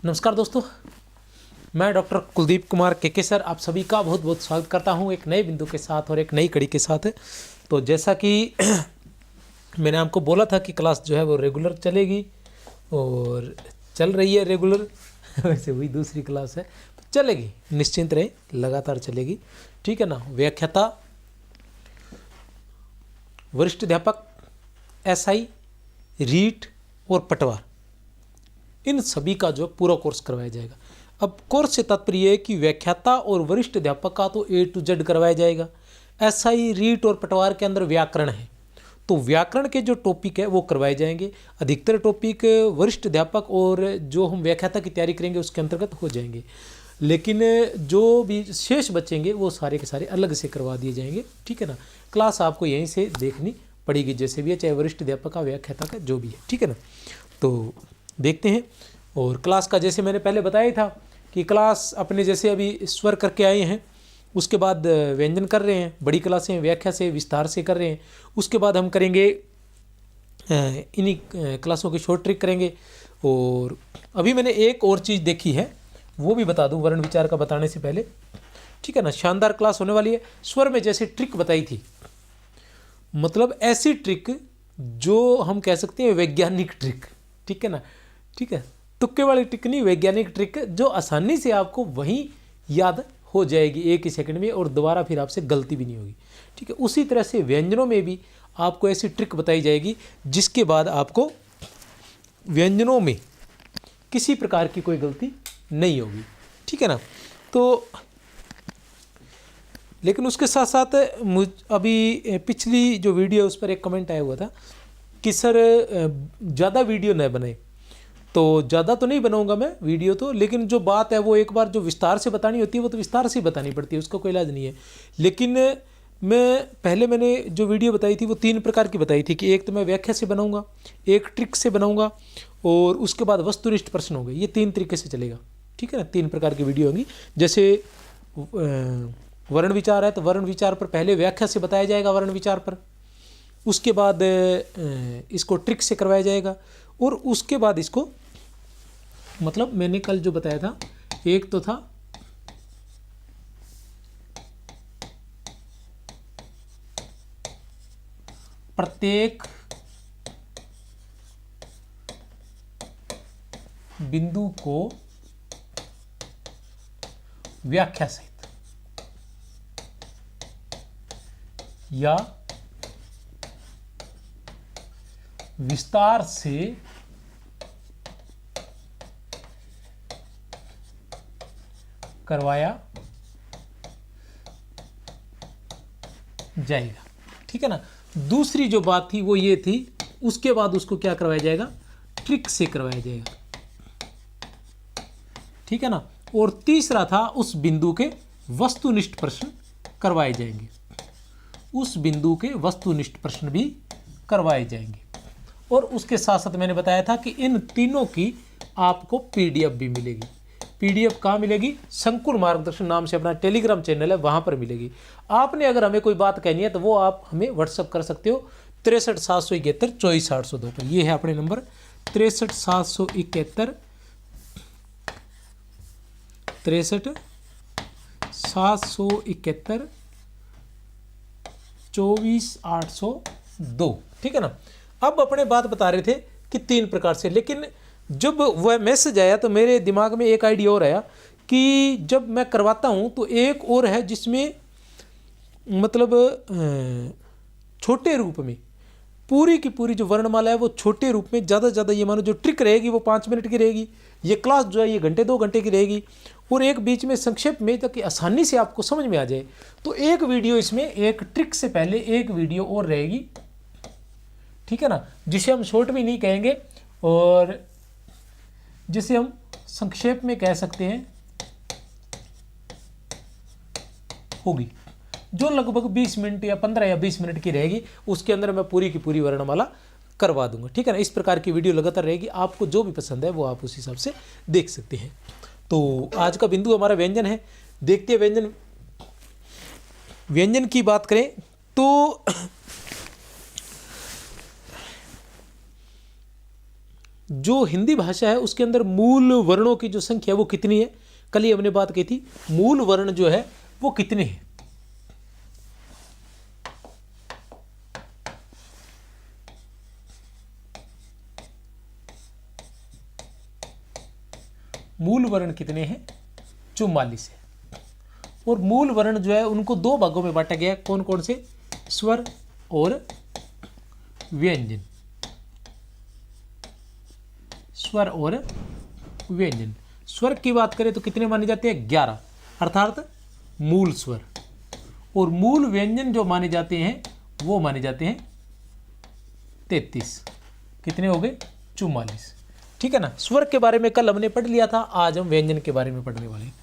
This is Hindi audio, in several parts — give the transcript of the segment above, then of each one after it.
नमस्कार दोस्तों, मैं डॉक्टर कुलदीप कुमार के सर आप सभी का बहुत बहुत स्वागत करता हूं एक नए बिंदु के साथ और एक नई कड़ी के साथ। तो जैसा कि मैंने आपको बोला था कि क्लास जो है वो रेगुलर चलेगी और चल रही है रेगुलर। वैसे वही दूसरी क्लास है, चलेगी, निश्चिंत रहे, लगातार चलेगी, ठीक है ना। व्याख्याता, वरिष्ठ अध्यापक, एसआई, रीट और पटवार, इन सभी का जो पूरा कोर्स करवाया जाएगा। अब कोर्स से तात्पर्य है कि व्याख्याता और वरिष्ठ अध्यापक का तो A to Z करवाया जाएगा। एसआई, रीट और पटवार के अंदर व्याकरण है, तो व्याकरण के जो टॉपिक है वो करवाए जाएंगे। अधिकतर टॉपिक वरिष्ठ अध्यापक और जो हम व्याख्याता की तैयारी करेंगे उसके अंतर्गत हो जाएंगे, लेकिन जो भी शेष बचेंगे वो सारे के सारे अलग से करवा दिए जाएंगे, ठीक है ना। क्लास आपको यहीं से देखनी पड़ेगी, जैसे भी है, चाहे वरिष्ठ अध्यापक का, व्याख्याता का, जो भी है, ठीक है ना। तो देखते हैं। और क्लास का जैसे मैंने पहले बताया था कि क्लास अपने जैसे अभी स्वर करके आए हैं, उसके बाद व्यंजन कर रहे हैं, बड़ी क्लासें व्याख्या से विस्तार से कर रहे हैं। उसके बाद हम करेंगे इन्हीं क्लासों की शॉर्ट ट्रिक करेंगे। और अभी मैंने एक और चीज़ देखी है, वो भी बता दूं वर्ण विचार का बताने से पहले, ठीक है ना। शानदार क्लास होने वाली है। स्वर में जैसे ट्रिक बताई थी, मतलब ऐसी ट्रिक जो हम कह सकते हैं वैज्ञानिक ट्रिक, ठीक है ना, ठीक है, तुक्के वाली ट्रिक नहीं, वैज्ञानिक ट्रिक जो आसानी से आपको वहीं याद हो जाएगी एक ही सेकंड में, और दोबारा फिर आपसे गलती भी नहीं होगी, ठीक है। उसी तरह से व्यंजनों में भी आपको ऐसी ट्रिक बताई जाएगी जिसके बाद आपको व्यंजनों में किसी प्रकार की कोई गलती नहीं होगी, ठीक है ना। तो लेकिन उसके साथ साथ अभी पिछली जो वीडियो है उस पर एक कमेंट आया हुआ था कि सर ज़्यादा वीडियो न बने। तो ज़्यादा तो नहीं बनाऊंगा मैं वीडियो तो, लेकिन जो बात है वो एक बार जो विस्तार से बतानी होती है वो तो विस्तार से बतानी पड़ती है, उसका कोई इलाज नहीं है। लेकिन मैंने जो वीडियो बताई थी वो 3 प्रकार की बताई थी कि एक तो मैं व्याख्या से बनाऊंगा, एक ट्रिक से बनाऊंगा, और उसके बाद वस्तुनिष्ठ प्रश्न होंगे। ये 3 तरीके से चलेगा, ठीक है ना। 3 प्रकार की वीडियो होंगी। जैसे वर्ण विचार है तो वर्ण विचार पर पहले व्याख्या से बताया जाएगा वर्ण विचार पर, उसके बाद इसको ट्रिक से करवाया जाएगा, और उसके बाद इसको, मतलब मैंने कल जो बताया था, एक तो था प्रत्येक बिंदु को व्याख्या सहित या विस्तार से करवाया जाएगा, ठीक है ना। दूसरी जो बात थी वो ये थी, उसके बाद उसको क्या करवाया जाएगा, ट्रिक से करवाया जाएगा, ठीक है ना। और तीसरा था उस बिंदु के वस्तुनिष्ठ प्रश्न करवाए जाएंगे, उस बिंदु के वस्तुनिष्ठ प्रश्न भी करवाए जाएंगे। और उसके साथ साथ मैंने बताया था कि इन तीनों की आपको पीडीएफ भी मिलेगी। पीडीएफ कहाँ मिलेगी? संकुल मार्गदर्शन नाम से अपना टेलीग्राम चैनल है, वहाँ पर मिलेगी। आपने अगर हमें कोई बात कहनी है तो वो आप हमें व्हाट्सअप कर सकते हो 63 771 24 802 पर। ये है अपने नंबर 63 771 24 802, ठीक है ना। अब अपने बात बता रहे थे कि 3 प्रकार से, लेकिन जब वह मैसेज आया तो मेरे दिमाग में एक आइडिया और आया कि जब मैं करवाता हूं तो एक और है जिसमें मतलब छोटे रूप में पूरी की पूरी जो वर्णमाला है वो छोटे रूप में, ज़्यादा से ज़्यादा ये मानो जो ट्रिक रहेगी वो 5 मिनट की रहेगी, ये क्लास जो है ये घंटे 2 घंटे की रहेगी, और एक बीच में संक्षेप में ताकि आसानी से आपको समझ में आ जाए। तो एक वीडियो इसमें, एक ट्रिक से पहले एक वीडियो और रहेगी, ठीक है ना, जिसे हम शॉर्ट भी नहीं कहेंगे और जिसे हम संक्षेप में कह सकते हैं होगी, जो लगभग 20 मिनट या 15 या 20 मिनट की रहेगी। उसके अंदर मैं पूरी की पूरी वर्णमाला करवा दूंगा, ठीक है ना। इस प्रकार की वीडियो लगातार रहेगी, आपको जो भी पसंद है वो आप उस हिसाब से देख सकते हैं। तो आज का बिंदु हमारा व्यंजन है। देखते हैं व्यंजन की बात करें तो जो हिंदी भाषा है उसके अंदर मूल वर्णों की जो संख्या वो कितनी है? कल ही हमने बात की थी, मूल वर्ण जो है वो कितने हैं? मूल वर्ण कितने हैं? 44 है। और मूल वर्ण जो है उनको दो भागों में बांटा गया है। कौन कौन से? स्वर और व्यंजन। स्वर और व्यंजन। स्वर की बात करें तो कितने माने जाते हैं? 11, अर्थात मूल स्वर। और मूल व्यंजन जो माने जाते हैं वो माने जाते हैं 33। कितने हो गए? 44। ठीक है ना। स्वर के बारे में कल हमने पढ़ लिया था, आज हम व्यंजन के बारे में पढ़ने वाले हैं।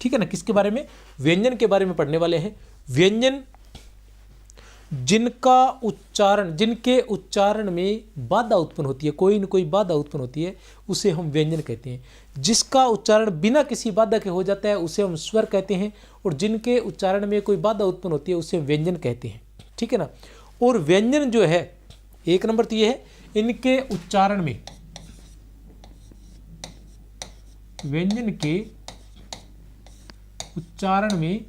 ठीक है ना। किसके बारे में? व्यंजन के बारे में पढ़ने वाले हैं। व्यंजन जिनके उच्चारण में बाधा उत्पन्न होती है, कोई न कोई बाधा उत्पन्न होती है, उसे हम व्यंजन कहते हैं। जिसका उच्चारण बिना किसी बाधा के हो जाता है उसे हम स्वर कहते हैं, और जिनके उच्चारण में कोई बाधा उत्पन्न होती है उसे हम व्यंजन कहते हैं। ठीक है ना। और व्यंजन जो है, एक नंबर तो ये है, इनके उच्चारण में, व्यंजन के उच्चारण में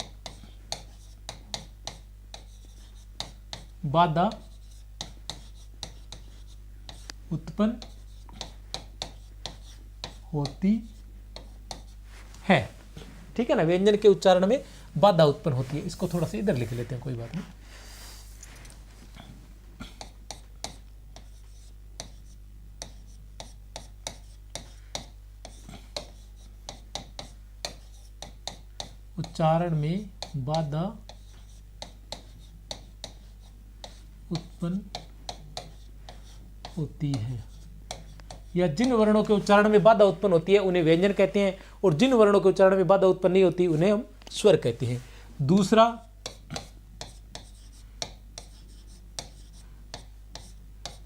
बाधा उत्पन्न होती है। ठीक है ना। व्यंजन के उच्चारण में बाधा उत्पन्न होती है। इसको थोड़ा सा इधर लिख लेते हैं, कोई बात नहीं। उच्चारण में बाधा उत्पन्न होती है, या जिन वर्णों के उच्चारण में बाधा उत्पन्न होती है उन्हें व्यंजन कहते हैं, और जिन वर्णों के उच्चारण में बाधा उत्पन्न नहीं होती उन्हें हम स्वर कहते हैं। दूसरा,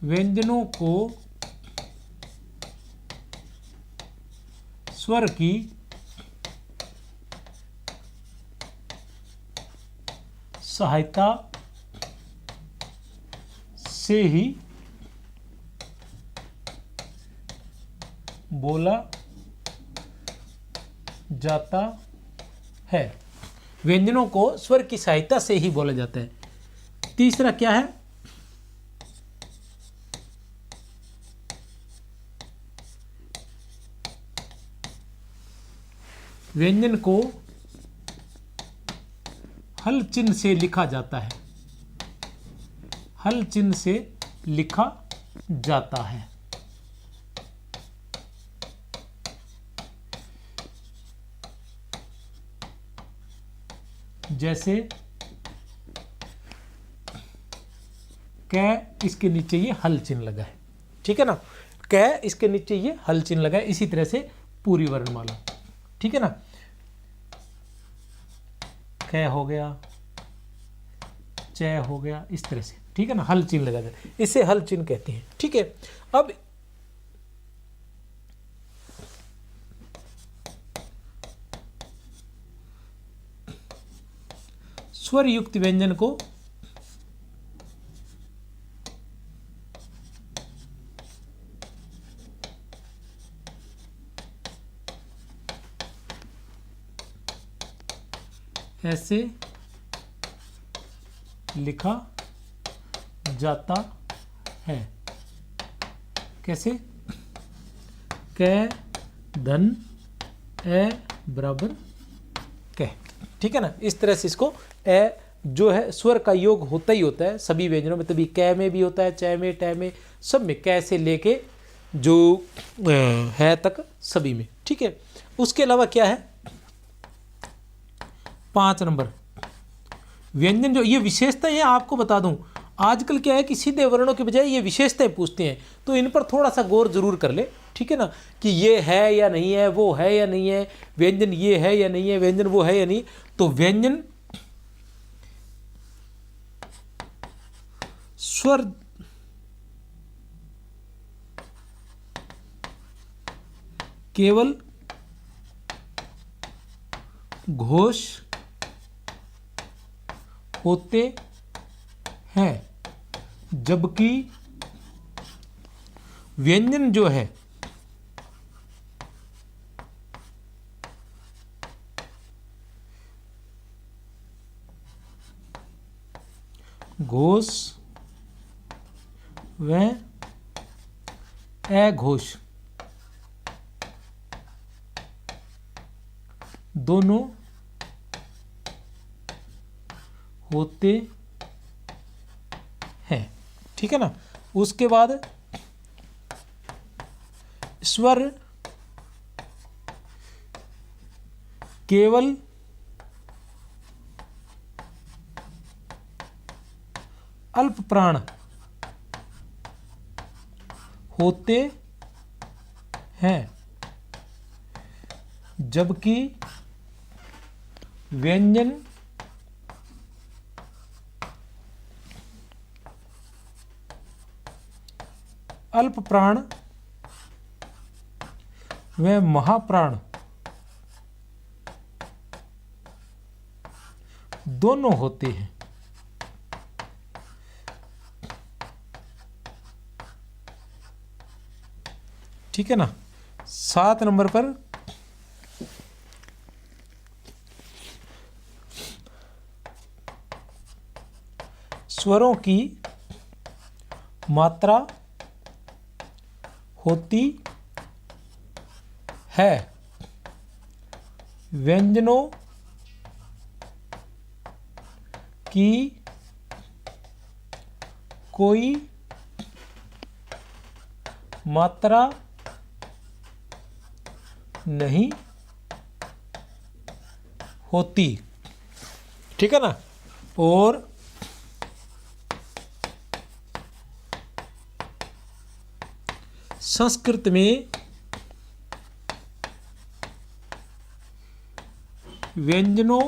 व्यंजनों को स्वर की सहायता से ही बोला जाता है। व्यंजनों को स्वर की सहायता से ही बोला जाता है। तीसरा क्या है? व्यंजन को हल चिन्ह से लिखा जाता है। हल चिन्ह से लिखा जाता है। जैसे क, इसके नीचे ये हल चिन्ह लगा है। ठीक है ना। क, इसके नीचे ये हल चिन्ह लगा है। इसी तरह से पूरी वर्णमाला। ठीक है ना। क हो गया, च हो गया, इस तरह से। ठीक है ना। हल चिन्ह लगा जाता है, इसे हल चिन्ह कहते हैं। ठीक है। अब स्वर युक्त व्यंजन को ऐसे लिखा जाता है। कैसे? क धन ए बराबर क। ठीक है ना। इस तरह से इसको ए जो है स्वर का योग होता ही होता है सभी व्यंजनों में, तभी क में भी होता है, च में, ट में, सब में, क से लेके जो है तक सभी में। ठीक है। उसके अलावा क्या है? 5 नंबर व्यंजन जो ये विशेषताएं हैं, आपको बता दूं आजकल क्या है कि सीधे वर्णों के बजाय ये विशेषताएं पूछते हैं, तो इन पर थोड़ा सा गौर जरूर कर ले। ठीक है ना। कि ये है या नहीं है, वो है या नहीं है, व्यंजन ये है या नहीं है, व्यंजन वो है या नहीं। तो व्यंजन स्वर केवल घोष होते हैं, जबकि व्यंजन जो है घोष व अघोष दोनों होते हैं। ठीक है ना। उसके बाद स्वर केवल अल्प प्राण होते हैं, जबकि व्यंजन अल्प प्राण व महाप्राण दोनों होते हैं। ठीक है ना। 7 नंबर पर स्वरों की मात्रा होती है, व्यंजनों की कोई मात्रा नहीं होती। ठीक है ना। और संस्कृत में व्यंजनों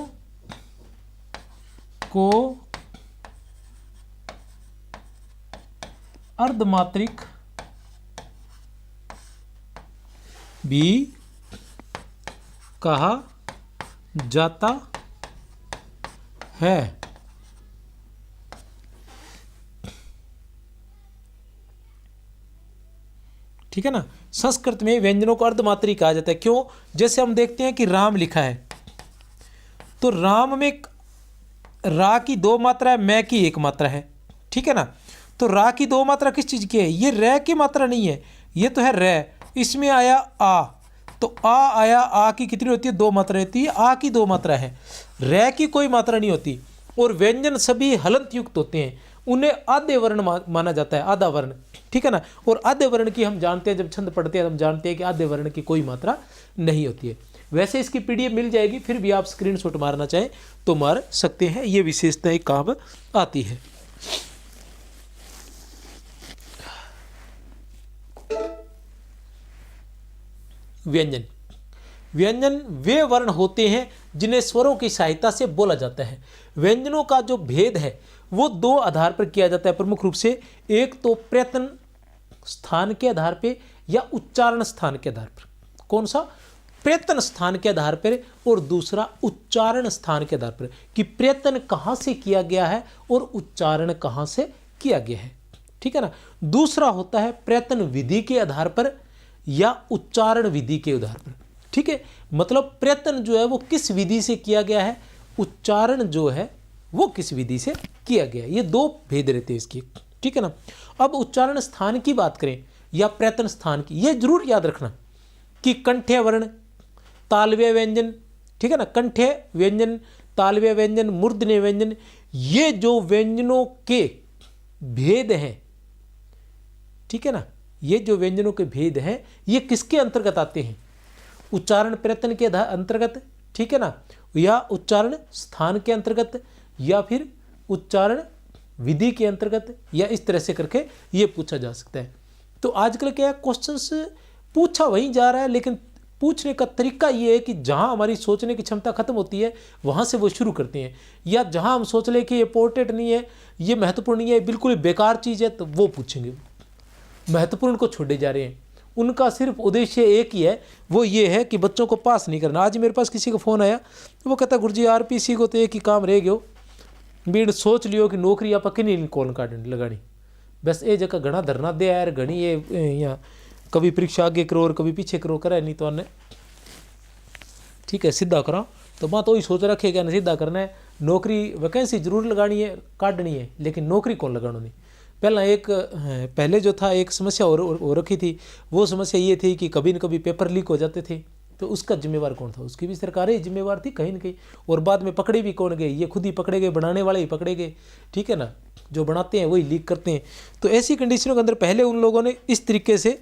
को अर्धमात्रिक भी कहा जाता है। ठीक है ना। संस्कृत में व्यंजनों को अर्धमात्रिक कहा जाता है। क्यों? जैसे हम देखते हैं कि राम लिखा है, तो राम में रा की 2 मात्रा है, मैं की 1 मात्रा है। ठीक है ना। तो रा की 2 मात्रा किस चीज की है? ये रे की मात्रा नहीं है, ये तो है रे। इसमें आया आ, तो आ आया, आ की कितनी होती है? 2 मात्रा होती है। आ की 2 मात्रा है, रे की कोई मात्रा नहीं होती। और व्यंजन सभी हलंत युक्त होते हैं, उन्हें आधे वर्ण माना जाता है, आधा वर्ण। ठीक है ना। और आधे वर्ण की हम जानते हैं, जब छंद पढ़ते हैं हम जानते हैं कि आधे वर्ण की कोई मात्रा नहीं होती है। वैसे इसकी पीडीएफ मिल जाएगी, फिर भी आप स्क्रीनशॉट मारना चाहें तो मार सकते हैं, ये विशेषताएं काम आती है। व्यंजन व्यंजन वे वर्ण होते हैं जिन्हें स्वरों की सहायता से बोला जाता है। व्यंजनों का जो भेद है वो 2 आधार पर किया जाता है प्रमुख रूप से। एक तो प्रयत्न स्थान के आधार पे या उच्चारण स्थान के आधार पर। कौन सा? प्रयत्न स्थान के आधार पर, और दूसरा उच्चारण स्थान के आधार पर, कि प्रयत्न कहाँ से किया गया है और उच्चारण कहाँ से किया गया है। ठीक है ना। दूसरा होता है प्रयत्न विधि के आधार पर या उच्चारण विधि के आधार पर। ठीक है। मतलब प्रयत्न जो है वो किस विधि से किया गया है, उच्चारण जो है वो किस विधि से किया गया है। ये 2 भेद रहते हैं इसके। ठीक है ना। अब उच्चारण स्थान की बात करें या प्रयत्न स्थान की, ये जरूर याद रखना कि कंठ्य वर्ण, तालव्य व्यंजन, ठीक है ना, कंठ्य व्यंजन, तालव्य व्यंजन, मूर्धन्य व्यंजन, ये जो व्यंजनों के भेद हैं, ठीक है ना, ये जो व्यंजनों के भेद हैं ये किसके अंतर्गत आते हैं? उच्चारण प्रयत्न के अंतर्गत, ठीक है ना, या उच्चारण स्थान के अंतर्गत, या फिर उच्चारण विधि के अंतर्गत, या इस तरह से करके ये पूछा जा सकता है। तो आजकल क्या है, क्वेश्चंस पूछा वहीं जा रहा है, लेकिन पूछने का तरीका ये है कि जहां हमारी सोचने की क्षमता खत्म होती है वहां से वो शुरू करते हैं, या जहां हम सोच ले कि ये इंपॉर्टेंट नहीं है, ये महत्वपूर्ण नहीं है, बिल्कुल बेकार चीज़ है, तो वो पूछेंगे। महत्वपूर्ण को छोड़े जा रहे हैं। उनका सिर्फ उद्देश्य एक ही है, वो ये है कि बच्चों को पास नहीं करना। आज मेरे पास किसी का फ़ोन आया, वो कहता गुरुजी आरपीसी को तो एक ही काम रह गयो, बीड़ सोच लियो कि नौकरी आप किन्हीं कॉल काट लगानी, बस ये जगह घना धरना दे यार, घनी ये यहाँ कभी परीक्षा आगे करो और कभी पीछे करो, करे नहीं तो अन्य ठीक है सीधा करो। तो मैं तो ही सोच रखे क्या सीधा करना है, नौकरी वैकेंसी जरूर लगानी है काटनी है, लेकिन नौकरी कौन लगाना नहीं। पहले जो था एक समस्या हो रखी थी, वो समस्या ये थी कि कभी न कभी पेपर लीक हो जाते थे, तो उसका जिम्मेवार कौन था, उसकी भी सरकार ही जिम्मेवार थी कहीं न कहीं। और बाद में पकड़े भी कौन गए, ये खुद ही पकड़े गए, बनाने वाले ही पकड़े गए, ठीक है ना, जो बनाते हैं वही लीक करते हैं। तो ऐसी कंडीशनों के अंदर पहले उन लोगों ने इस तरीके से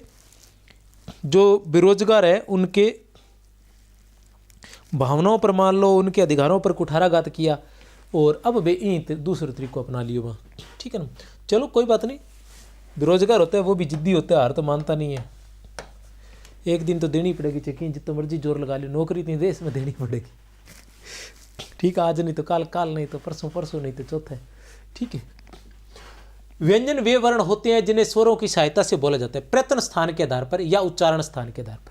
जो बेरोजगार है उनके भावनाओं पर मान लो, उनके अधिकारों पर कुठाराघात किया, और अब वे इन दूसरे तरीके को अपना लियो वहाँ, ठीक है ना। चलो कोई बात नहीं, बेरोजगार होता है वो भी जिद्दी होता है, हार तो मानता नहीं है, एक दिन तो देनी पड़ेगी चेकिंग, जितना मर्जी जोर लगा लो, नौकरी इतनी देश में देनी पड़ेगी, ठीक है, आज नहीं तो काल, काल नहीं तो परसों, परसों नहीं तो चौथा है, ठीक है। व्यंजन वे वर्ण होते हैं जिन्हें स्वरों की सहायता से बोला जाता है प्रयत्न स्थान के आधार पर या उच्चारण स्थान के आधार पर।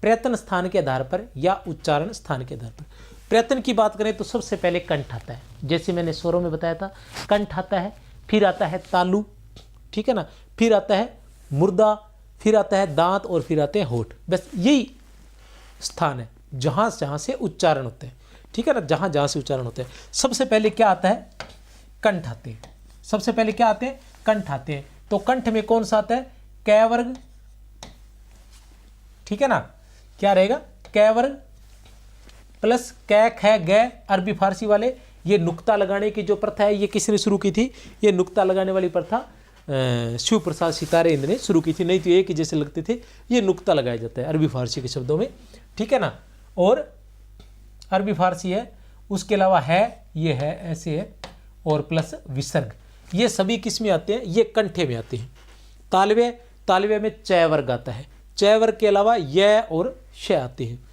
प्रयत्न स्थान के आधार पर या उच्चारण स्थान के आधार पर। प्रयत्न की बात करें तो सबसे पहले कंठ आता है, जैसे मैंने स्वरों में बताया था, कंठ आता है, फिर आता है तालु, ठीक है ना, फिर आता है मुर्दा, फिर आता है दांत, और फिर आते हैं होठ। बस यही स्थान है जहां जहां से उच्चारण होते हैं, ठीक है ना, जहां जहां से उच्चारण होते हैं। सबसे पहले क्या आता है, कंठ आते हैं। सबसे पहले क्या आते हैं, कंठ आते हैं। तो कंठ में कौन सा आता है, कै वर्ग, ठीक है ना, क्या रहेगा, कै वर्ग प्लस कै ख ग, अरबी फारसी वाले। ये नुक्ता लगाने की जो प्रथा है, ये किसने शुरू की थी, ये नुक्ता लगाने वाली प्रथा शिव प्रसाद सितारे इंद्र ने शुरू की थी, नहीं तो एक ही जैसे लगते थे, ये नुक्ता लगाया जाता है अरबी फारसी के शब्दों में, ठीक है ना। और अरबी फारसी है, उसके अलावा है, ये है ऐसे है, और प्लस विसर्ग, ये सभी किस में आते हैं, ये कंठे में आते हैं। तालव्य, तालव्य में चय वर्ग आता है, चय वर्ग के अलावा य और श आते हैं।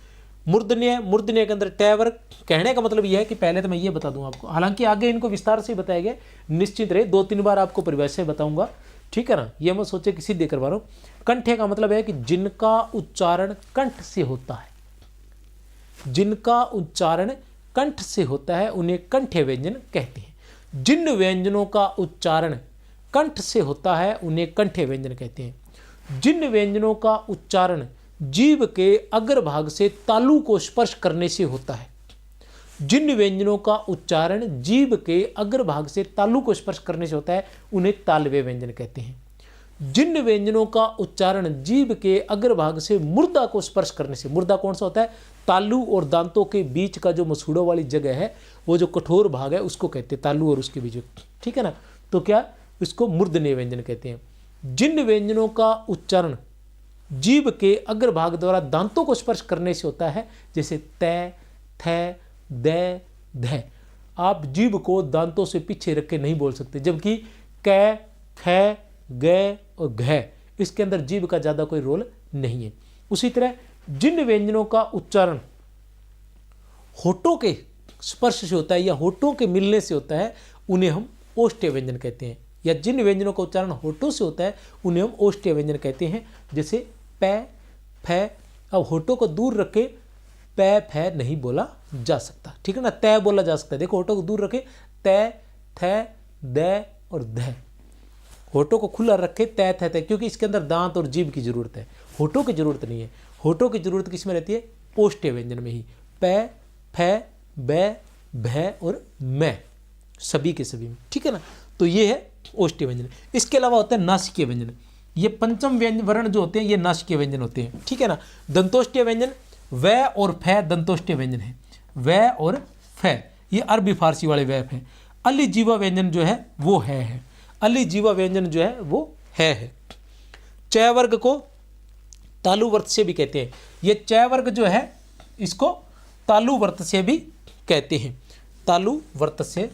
मूर्धन्य, मूर्धन्य के अंदर टय वर्ग। कहने का मतलब यह है कि पहले तो मैं ये बता दूं आपको, हालांकि आगे इनको विस्तार से बताया गया, निश्चित रहे 2-3 बार आपको परिभाषा बताऊंगा, ठीक है ना, ये मत सोचे कि सीधे करवा रहा हूं। कंठे का मतलब है कि जिनका उच्चारण कंठ से होता है, जिनका उच्चारण कंठ से होता है उन्हें कंठे व्यंजन कहते हैं। जिन व्यंजनों का उच्चारण कंठ से होता है उन्हें कंठे व्यंजन कहते हैं। जिन व्यंजनों का उच्चारण जीभ के अग्रभाग से तालु को स्पर्श करने से होता है, जिन व्यंजनों का उच्चारण जीभ के अग्रभाग से तालु को स्पर्श करने से होता है उन्हें तालव्य व्यंजन कहते हैं। जिन व्यंजनों का उच्चारण जीभ के अग्रभाग से मुर्दा को स्पर्श करने से, मुर्दा कौन सा होता है, तालु और दांतों के बीच का जो मसूड़ों वाली जगह है, वो जो कठोर भाग है उसको कहते हैं तालु और उसके बीच, ठीक है ना, तो क्या इसको मूर्धन्य व्यंजन कहते हैं। जिन व्यंजनों का उच्चारण जीभ के अग्रभाग द्वारा दांतों को स्पर्श करने से होता है, जैसे तय, थ, द, ध, आप जीभ को दांतों से पीछे रख के नहीं बोल सकते, जबकि क, ख, ग और घ इसके अंदर जीभ का ज्यादा कोई रोल नहीं है। उसी तरह जिन व्यंजनों का उच्चारण होठों के स्पर्श से होता है या होठों के मिलने से होता है उन्हें हम ओष्ठ्य व्यंजन कहते हैं, या जिन व्यंजनों का उच्चारण होठों से होता है उन्हें हम ओष्ठ्य व्यंजन कहते हैं, जैसे प, फ। अब होठों को दूर रखे प, फ नहीं बोला जा सकता, ठीक है ना, तय बोला जा सकता है। देखो होठों को दूर रखे तय, थ, द और ध, होठों को खुला रखे तय थ तय, क्योंकि इसके अंदर दांत और जीभ की जरूरत है, होठों की जरूरत नहीं है। होठों की जरूरत किस में रहती है, ओष्ठ्य व्यंजन में ही, प, फ, ब, भ और म, सभी के सभी में, ठीक है ना। तो ये है ओष्ठ्य व्यंजन। इसके अलावा होता है नासिकीय व्यंजन, ये पंचम वर्ण जो होते हैं ये नासिकीय व्यंजन होते हैं, ठीक है ना। दंतोष्ठ्य व्यंजन व और फ दंतोष्ठ्य व्यंजन है, व और फ ये अरबी फारसी वाले व है। अली जीवा व्यंजन जो है वो है, अली जीवा व्यंजन जो है वो है। चय वर्ग को तालु वर्त से भी कहते हैं, ये चय वर्ग जो है इसको तालु वर्त से भी कहते हैं, तालु वर्त से,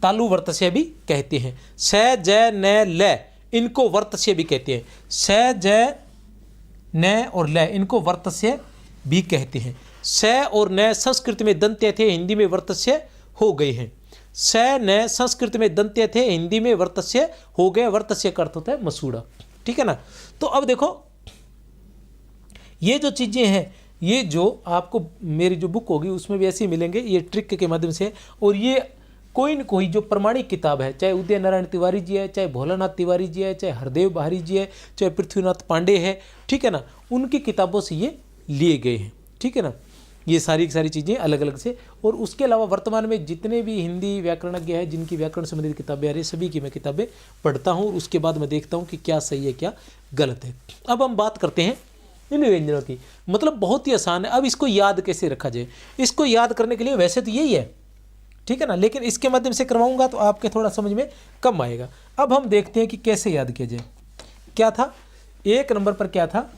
तालु वर्त से भी कहते हैं। स, ज, न, ल इनको वर्त से भी कहते हैं, स, ज, न और ल इनको वर्त से भी कहते हैं। स और न संस्कृत में दंत्य थे, हिंदी में वर्तस्य हो गए हैं। स न संस्कृत में दंत्य थे, हिंदी में वर्तस्य हो गए। वर्तस्य का अर्थ होता है मसूड़ा, ठीक है ना। तो अब देखो ये जो चीजें हैं ये जो आपको मेरी जो बुक होगी उसमें भी ऐसे ही मिलेंगे, ये ट्रिक के माध्यम से। और ये कोई न कोई जो प्रमाणिक किताब है, चाहे उदय नारायण तिवारी जी है, चाहे भोलानाथ तिवारी जी है, चाहे हरदेव बहारी जी है, चाहे पृथ्वीनाथ पांडे है, ठीक है ना, उनकी किताबों से ये लिए गए हैं, ठीक है ना। ये सारी की सारी चीज़ें अलग अलग से। और उसके अलावा वर्तमान में जितने भी हिंदी व्याकरणज्ञ हैं जिनकी व्याकरण संबंधित किताबें आ रही, सभी की मैं किताबें पढ़ता हूँ और उसके बाद मैं देखता हूँ कि क्या सही है क्या गलत है। अब हम बात करते हैं इन व्यंजनों की। मतलब बहुत ही आसान है। अब इसको याद कैसे रखा जाए, इसको याद करने के लिए वैसे तो यही है, ठीक है ना, लेकिन इसके माध्यम से करवाऊंगा तो आपके थोड़ा समझ में कम आएगा। अब हम देखते हैं कि कैसे याद किया जाए। क्या था 1 नंबर पर, क्या था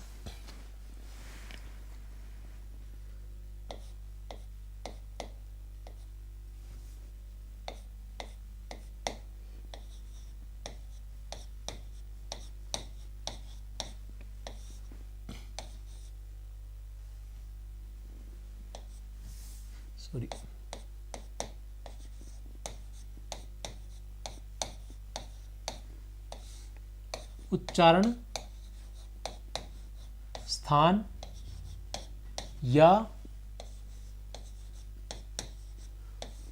सॉरी उच्चारण स्थान या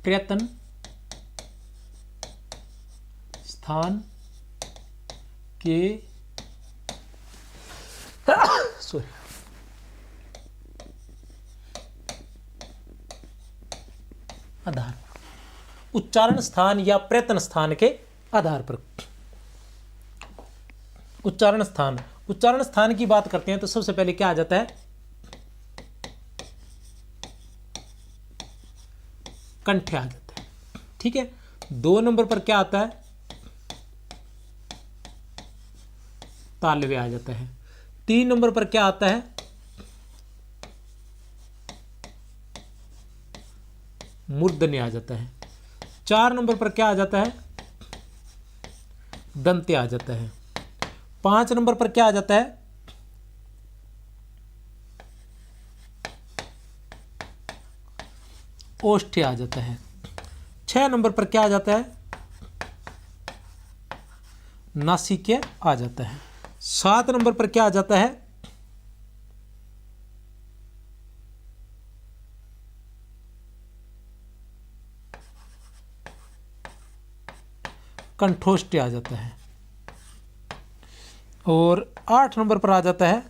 प्रयत्न स्थान के सॉरी आधार, उच्चारण स्थान या प्रयत्न स्थान के आधार पर। उच्चारण स्थान की बात करते हैं तो सबसे पहले क्या आ जाता है, कंठ आ जाता है, ठीक है। 2 नंबर पर क्या आता है, तालव्य आ जाता है। 3 नंबर पर क्या आता है, मूर्धन्य आ जाता है। 4 नंबर पर क्या आ जाता है, दंत्य आ जाता है। 5 नंबर पर क्या आ जाता है, ओष्ठ्य आ जाता है। 6 नंबर पर क्या आ जाता है, नासिक्य आ जाता है। 7 नंबर पर क्या आ जाता है, कंठोष्ठ्य आ जाता है। और 8 नंबर पर आ जाता है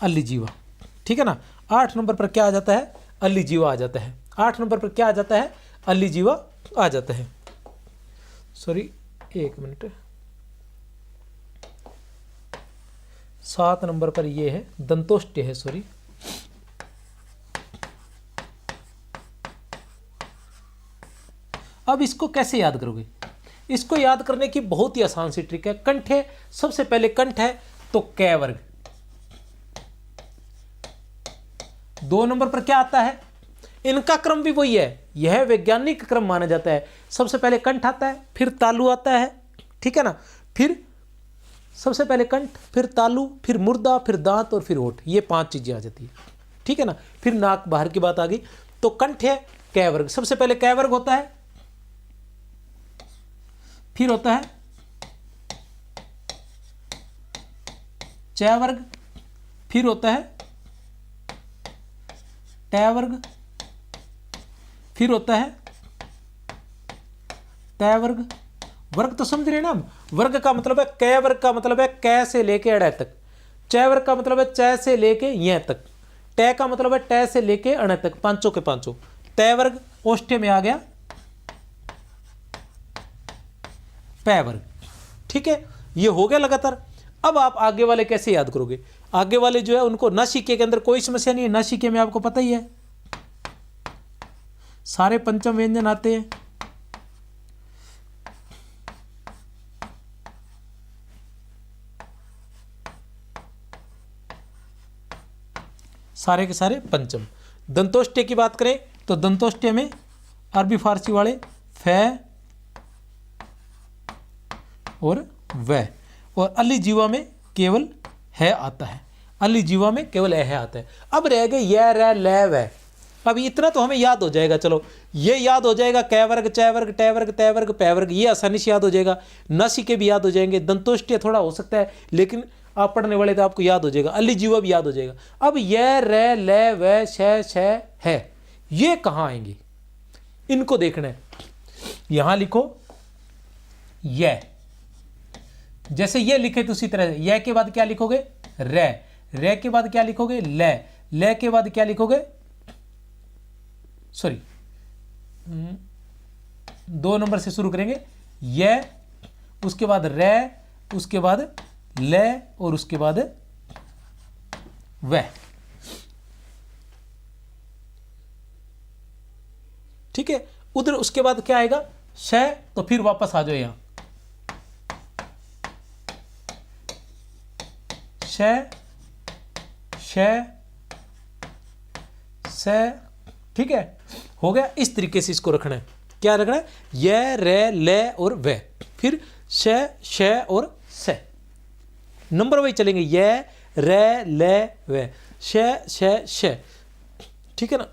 अलिजीवा, ठीक है ना। 8 नंबर पर क्या आ जाता है, अलिजीवा आ जाता है। 8 नंबर पर क्या आ जाता है, अलिजीवा आ जाता है। सॉरी 1 मिनट, 7 नंबर पर ये है दंतोष्ठ्य है, सॉरी। अब इसको कैसे याद करोगे, इसको याद करने की बहुत ही आसान सी ट्रिक है। कंठ है, सबसे पहले कंठ है तो कै वर्ग। 2 नंबर पर क्या आता है, इनका क्रम भी वही है, यह वैज्ञानिक क्रम माना जाता है। सबसे पहले कंठ आता है, फिर तालु आता है, ठीक है ना। फिर सबसे पहले कंठ, फिर तालु, फिर मुर्दा, फिर दांत और फिर होठ, ये 5 चीजें आ जाती है, ठीक है ना। फिर नाक बाहर की बात आ गई। तो कंठ है कै वर्ग, सबसे पहले कै वर्ग होता है, फिर होता है च वर्ग, फिर होता है ट वर्ग, फिर होता है त वर्ग। वर्ग तो समझ रहे हैं ना हम। वर्ग का मतलब है, कै वर्ग का मतलब है कै से लेके अड़ तक, च वर्ग का मतलब है च से लेके य तक, ट का मतलब है ट से लेके अण तक, पांचों के पांचों। त वर्ग ओष्ठ्य में आ गया पै वर्ग, ठीक है। ये हो गया लगातार। अब आप आगे वाले कैसे याद करोगे, आगे वाले जो है उनको नासिके के अंदर कोई समस्या नहीं है। नासिके में आपको पता ही है सारे पंचम व्यंजन आते हैं। सारे के सारे पंचम। दंतोष्ठ्य की बात करें तो दंतोष्ठ्य में अरबी फारसी वाले फै और वह, और अलिजीवा में केवल है आता है, अलिजीवा में केवल है आता है। अब रह गए य र ल व। अब इतना तो हमें याद हो जाएगा, चलो ये याद हो जाएगा, कै वर्ग, चै वर्ग, टै वर्ग, तै वर्ग, पै वर्ग, ये आसानी से याद हो जाएगा। नासिके भी याद हो जाएंगे, दंतोष्ठ्य थोड़ा हो सकता है, लेकिन आप पढ़ने वाले तो आपको याद हो जाएगा। अली जीवा भी याद हो जाएगा। अब य, रे, ले, व, श, छ, है, ये कहाँ आएंगे, इनको देखना है। यहां लिखो य, जैसे ये लिखे तो उसी तरह य के बाद क्या लिखोगे, रे, रे के बाद क्या लिखोगे, ले के बाद क्या लिखोगे, सॉरी 2 नंबर से शुरू करेंगे, ये, उसके बाद रे, उसके बाद ले, और उसके बाद वह। ठीक है, उधर उसके बाद क्या आएगा, श, तो फिर वापस आ जाओ यहां, श, श, स। ठीक है, हो गया। इस तरीके से इसको रखना है। क्या रखना है, य, रे, ले और व, फिर श, श और स। नंबर वाइज चलेंगे, य, रे, ले, व, श, श, श। ठीक है ना।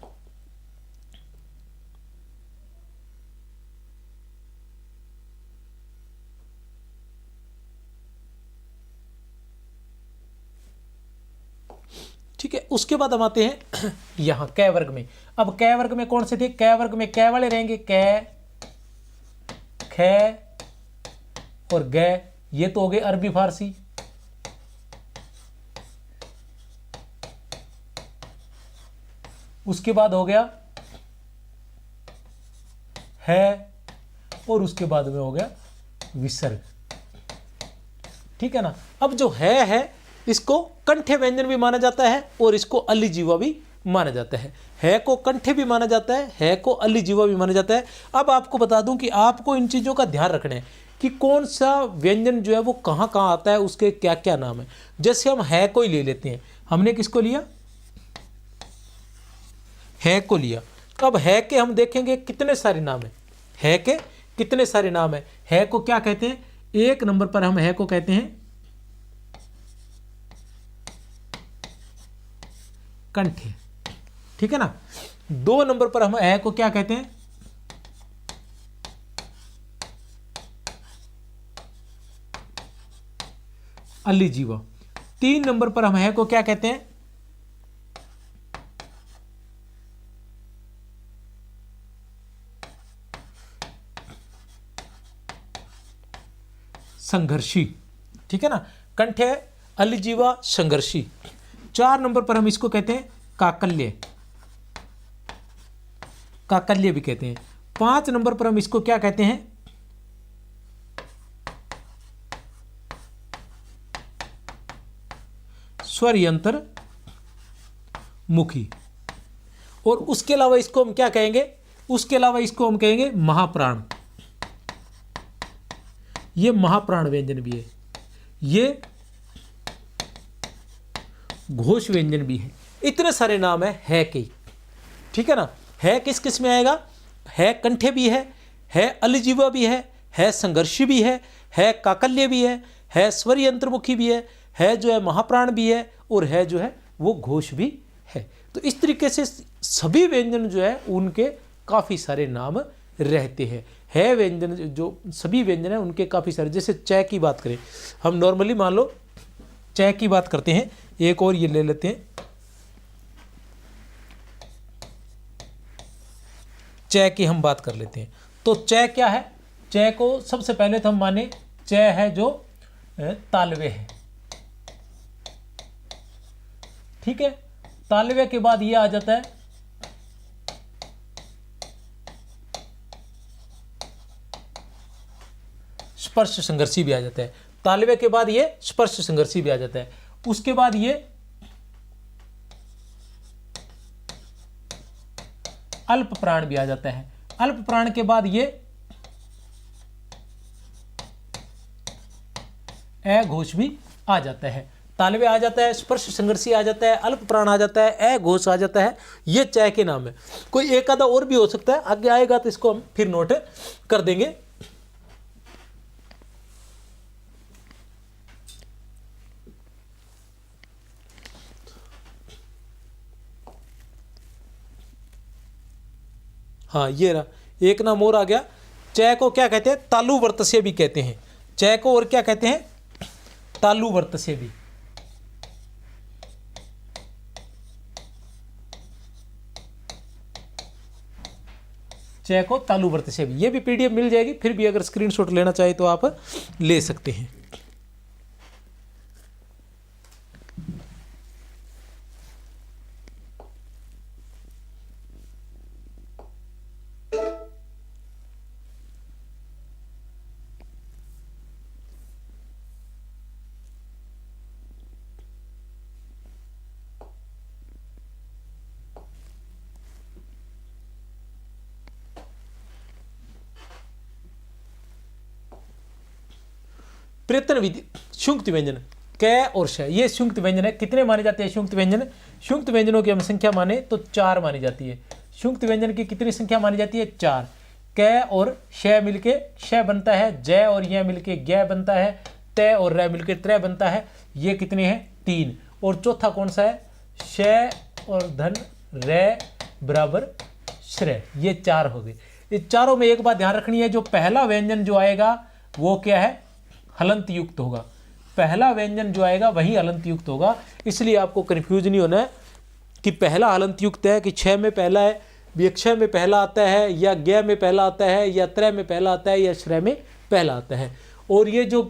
ठीक है, उसके बाद हम आते हैं यहां कै वर्ग में। अब कै वर्ग में कौन से थे, कै वर्ग में कै वाले रहेंगे, कै, ख और ग, ये तो हो गए अरबी फारसी। उसके बाद हो गया है, और उसके बाद में हो गया विसर्ग। ठीक है ना। अब जो है इसको कंठे व्यंजन भी माना जाता है और इसको अलिजीवा भी माना जाता है को कंठे भी माना जाता है को अलिजीवा भी माना जाता है। अब आपको बता दूं कि आपको इन चीज़ों का ध्यान रखना है कि कौन सा व्यंजन जो है वो कहाँ कहाँ आता है, उसके क्या क्या नाम है। जैसे हम है को ही ले लेते हैं, हमने किसको लिया, है को लिया। अब है के हम देखेंगे कितने सारे नाम है के कितने सारे नाम है को क्या कहते हैं, 1 नंबर पर हम है को कहते हैं कंठे। ठीक है ना। 2 नंबर पर हम है को क्या कहते हैं, अलिजीवा। 3 नंबर पर हम है को क्या कहते हैं, संघर्षी। ठीक है ना, कंठे, अलिजीवा, संघर्षी। 4 नंबर पर हम इसको कहते हैं काकल्य, काकल्य भी कहते हैं। 5 नंबर पर हम इसको क्या कहते हैं, स्वर यंत्र मुखी। और उसके अलावा इसको हम क्या कहेंगे, उसके अलावा इसको हम कहेंगे महाप्राण। ये महाप्राण व्यंजन भी है, ये घोष व्यंजन भी है। इतने सारे नाम है के। ठीक है ना। है किस किस में आएगा, है कंठे भी है अलिजीवा भी है संघर्षी भी है काकल्य भी है स्वर यंत्रमुखी भी है जो है महाप्राण भी है, और है जो है वो घोष भी है। तो इस तरीके से सभी व्यंजन जो है उनके काफ़ी सारे नाम रहते हैं। है व्यंजन जो सभी व्यंजन है उनके काफ़ी सारे, जैसे च की बात करें हम, नॉर्मली मान लो च की बात करते हैं, एक और ये ले लेते हैं, च की हम बात कर लेते हैं। तो च क्या है, च को सबसे पहले तो हम माने च है जो तालवे है। ठीक है, तालवे के बाद ये आ जाता है स्पर्श संघर्षी भी आ जाता है। तालवे के बाद ये स्पर्श संघर्षी भी आ जाता है। उसके बाद ये अल्प प्राण भी आ जाता है। अल्प प्राण के बाद ये अघोष भी आ जाता है। तालवे आ जाता है, स्पर्श संघर्षी आ जाता है, अल्प प्राण आ जाता है, अघोष आ जाता है। ये च के नाम है। कोई एक आधा और भी हो सकता है, आगे आएगा तो इसको हम फिर नोट कर देंगे। हाँ ये रहा, एक नाम और आ गया। च को क्या कहते हैं? तालु वर्त से भी कहते हैं। च को और क्या कहते हैं? तालु वर्त से भी। च को तालु वर्त से भी। ये भी पीडीएफ मिल जाएगी, फिर भी अगर स्क्रीनशॉट लेना चाहे तो आप ले सकते हैं। प्रयत्न विधि, शुंक्त व्यंजन क और श, ये शुंक्त व्यंजन है। कितने माने जाते हैं शुंक्त व्यंजन? शुंक्त व्यंजनों की हम संख्या माने तो 4 मानी जाती है। शुंक्त व्यंजन की कितनी संख्या मानी जाती है? 4। क और श मिलके श बनता है, ज और य मिलके ग बनता है, त और र मिलके त्र बनता है। ये कितने हैं? 3। और चौथा कौन सा है? श और धन र बराबर श्र। ये 4 हो गए। इस चारों में एक बात ध्यान रखनी है, जो पहला व्यंजन जो आएगा वो क्या है? हलंत युक्त होगा। पहला व्यंजन जो आएगा वही हलंत युक्त होगा। इसलिए आपको कंफ्यूज नहीं होना है कि पहला हलंत युक्त है कि छ में पहला है, विक्षय में पहला आता है, या ग में पहला आता है, या त्र में पहला आता है, या श्रय में पहला आता है। और ये जो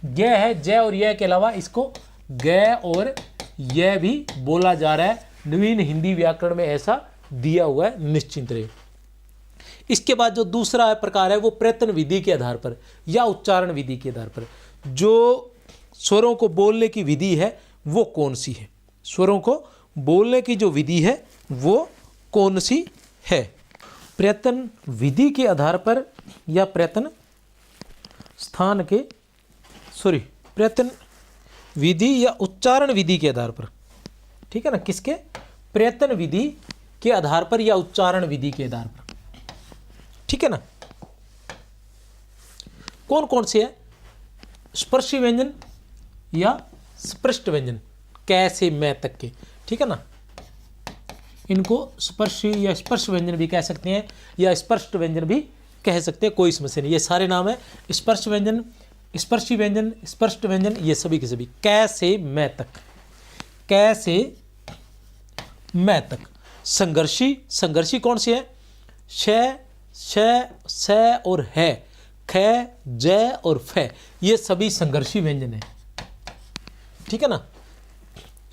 ग है, ज और य के अलावा इसको ग और य भी बोला जा रहा है। नवीन हिंदी व्याकरण में ऐसा दिया हुआ है, निश्चिंत रहे। इसके बाद जो दूसरा प्रकार है वो प्रयत्न विधि के आधार पर या उच्चारण विधि के आधार पर जो स्वरों को बोलने की विधि है वो कौन सी है? स्वरों को बोलने की जो विधि है वो कौन सी है? प्रयत्न विधि के आधार पर या प्रयत्न स्थान के प्रयत्न विधि या उच्चारण विधि के आधार पर, ठीक है ना? किसके? प्रयत्न विधि के आधार पर या उच्चारण विधि के आधार पर, ठीक है ना? कौन कौन से है? स्पर्शी व्यंजन या स्पृष्ट व्यंजन, कैसे मैं तक के, ठीक है ना? इनको स्पर्शी या स्पर्श व्यंजन भी कह सकते हैं या स्पष्ट व्यंजन भी कह सकते हैं, कोई समस्या नहीं। ये सारे नाम है स्पर्श व्यंजन, स्पर्शी व्यंजन, स्पष्ट व्यंजन, ये सभी के सभी। कैसे मैं तक, कैसे मैं तक। संघर्षी, संघर्षी कौन सी है? श, स और है, ख, ज और फ, ये सभी संघर्षी व्यंजन है, ठीक है ना?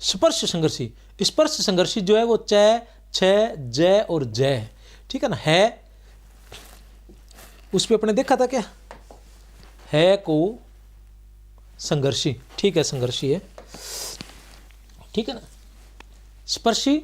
स्पर्श संघर्षी, स्पर्श संघर्षी जो है वो च, छ, ज और ज है, ठीक है ना? है उस पे अपने देखा था क्या? है को संघर्षी, ठीक है, संघर्षी है, ठीक है ना? स्पर्शी,